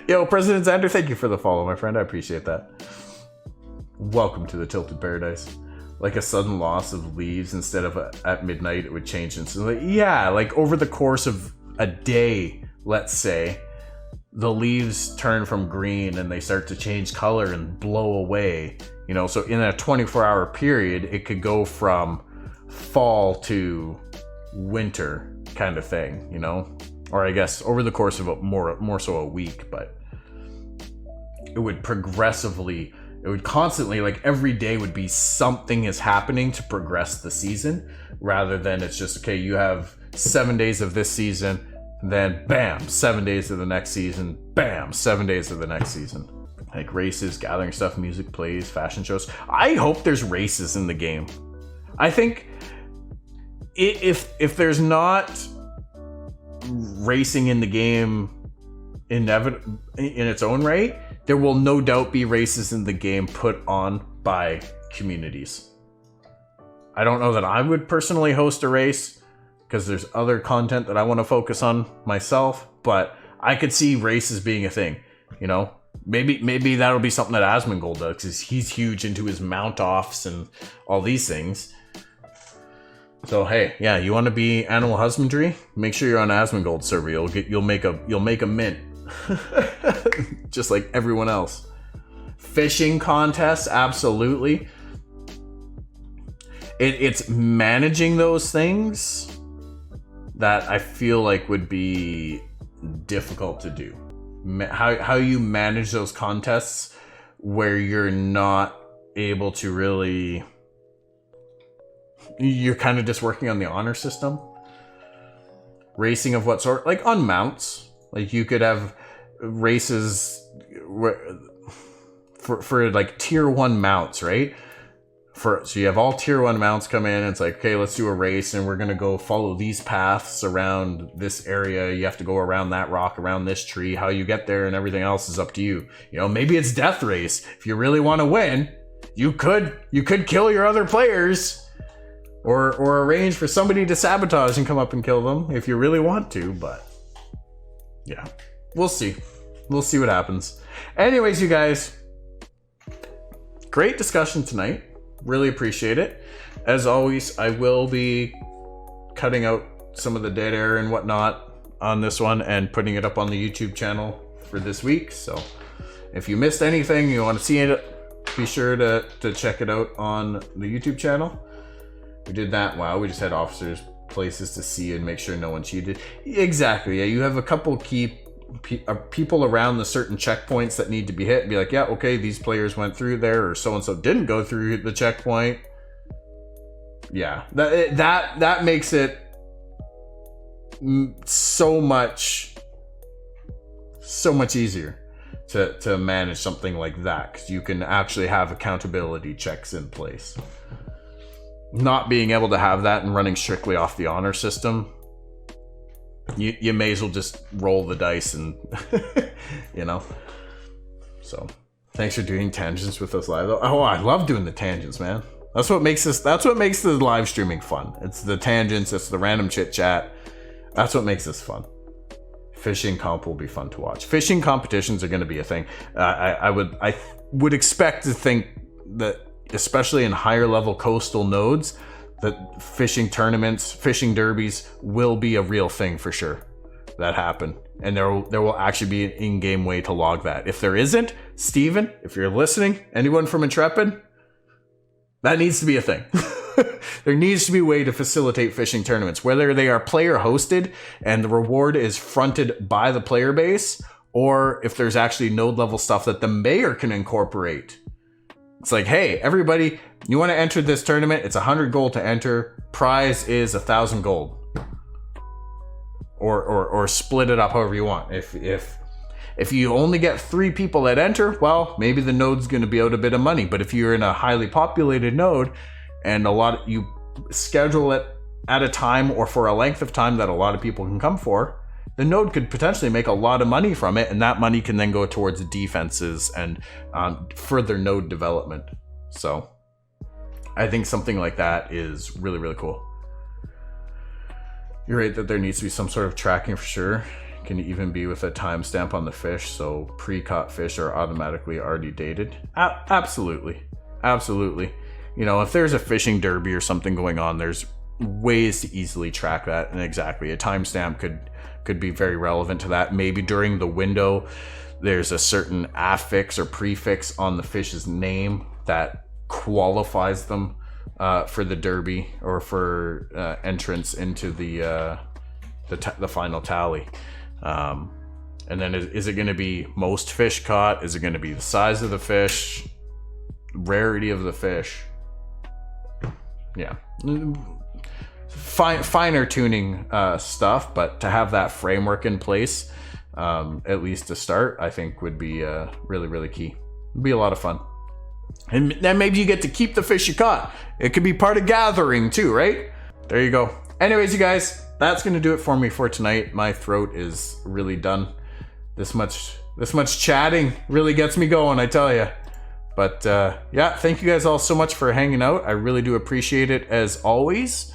yo, President Xander, thank you for the follow, my friend. I appreciate that. Welcome to the Tilted Paradise. Like a sudden loss of leaves, instead of at midnight, it would change instantly. Yeah, like over the course of a day, let's say, the leaves turn from green and they start to change color and blow away. You know, so in a 24-hour period, it could go from fall to winter kind of thing, you know? Or I guess over the course of more so a week, but it would constantly, like every day would be something is happening to progress the season, rather than it's just, okay, you have 7 days of this season, then bam, 7 days of the next season, bam, 7 days of the next season. Like races, gathering stuff, music, plays, fashion shows. I hope there's races in the game. I think if there's not racing in the game in its own right, there will no doubt be races in the game put on by communities. I don't know that I would personally host a race because there's other content that I want to focus on myself, but I could see races being a thing, you know? Maybe that'll be something that Asmongold does, because he's huge into his mount-offs and all these things. So hey, yeah, you want to be animal husbandry? Make sure you're on Asmongold server. You'll make a mint, just like everyone else. Fishing contests, absolutely. It's managing those things that I feel like would be difficult to do. How you manage those contests where you're not able to really, you're kind of just working on the honor system. Racing of what sort? Like on mounts. Like you could have races for like tier 1 mounts, right? So you have all tier 1 mounts come in, and it's like, okay, let's do a race, and we're going to go follow these paths around this area. You have to go around that rock, around this tree. How you get there and everything else is up to you. You know, maybe it's death race. If you really want to win, you could kill your other players, or arrange for somebody to sabotage and come up and kill them if you really want to, but yeah, we'll see. We'll see what happens. Anyways, you guys, great discussion tonight. Really appreciate it. As always, I will be cutting out some of the dead air and whatnot on this one and putting it up on the YouTube channel for this week. So if you missed anything, you want to see it, be sure to check it out on the YouTube channel. We did that. Wow, we just had officers, places to see and make sure no one cheated. Exactly. Yeah, you have a couple key people around the certain checkpoints that need to be hit and be like, yeah, okay, these players went through there, or so and so didn't go through the checkpoint. Yeah, that makes it so much easier to manage something like that, because you can actually have accountability checks in place. Not being able to have that and running strictly off the honor system, you may as well just roll the dice and you know. So thanks for doing tangents with us live. Oh, I love doing the tangents, man. That's what makes the live streaming fun. It's the tangents, it's the random chit chat. That's what makes this fun. Fishing comp will be fun to watch. Fishing competitions are going to be a thing. I would expect to think that, especially in higher level coastal nodes, that fishing tournaments, fishing derbies will be a real thing for sure. That happen, and there will actually be an in-game way to log that. If there isn't, Steven, if you're listening, anyone from Intrepid, that needs to be a thing. There needs to be a way to facilitate fishing tournaments, whether they are player hosted and the reward is fronted by the player base, or if there's actually node level stuff that the mayor can incorporate. It's like, hey, everybody, you want to enter this tournament? It's 100 gold to enter. Prize is 1,000 gold. Or split it up however you want. If you only get 3 people that enter, well, maybe the node's going to be out a bit of money. But if you're in a highly populated node and you schedule it at a time or for a length of time that a lot of people can come for, the node could potentially make a lot of money from it, and that money can then go towards defenses and further node development. So I think something like that is really, really cool. You're right that there needs to be some sort of tracking for sure. Can even be with a timestamp on the fish, so pre-caught fish are automatically already dated. Absolutely. Absolutely. You know, if there's a fishing derby or something going on, there's ways to easily track that. And exactly, a timestamp could be very relevant to that. Maybe during the window, there's a certain affix or prefix on the fish's name that qualifies them for the derby or for entrance into the final tally. And then is it going to be most fish caught? Is it going to be the size of the fish? Rarity of the fish? Yeah. Finer tuning stuff, but to have that framework in place, at least to start, I think would be really, really key. It'd be a lot of fun. And then maybe you get to keep the fish you caught. It could be part of gathering too, right? There you go. Anyways, you guys, that's going to do it for me for tonight. My throat is really done. This much chatting really gets me going, I tell you. But yeah, thank you guys all so much for hanging out. I really do appreciate it as always.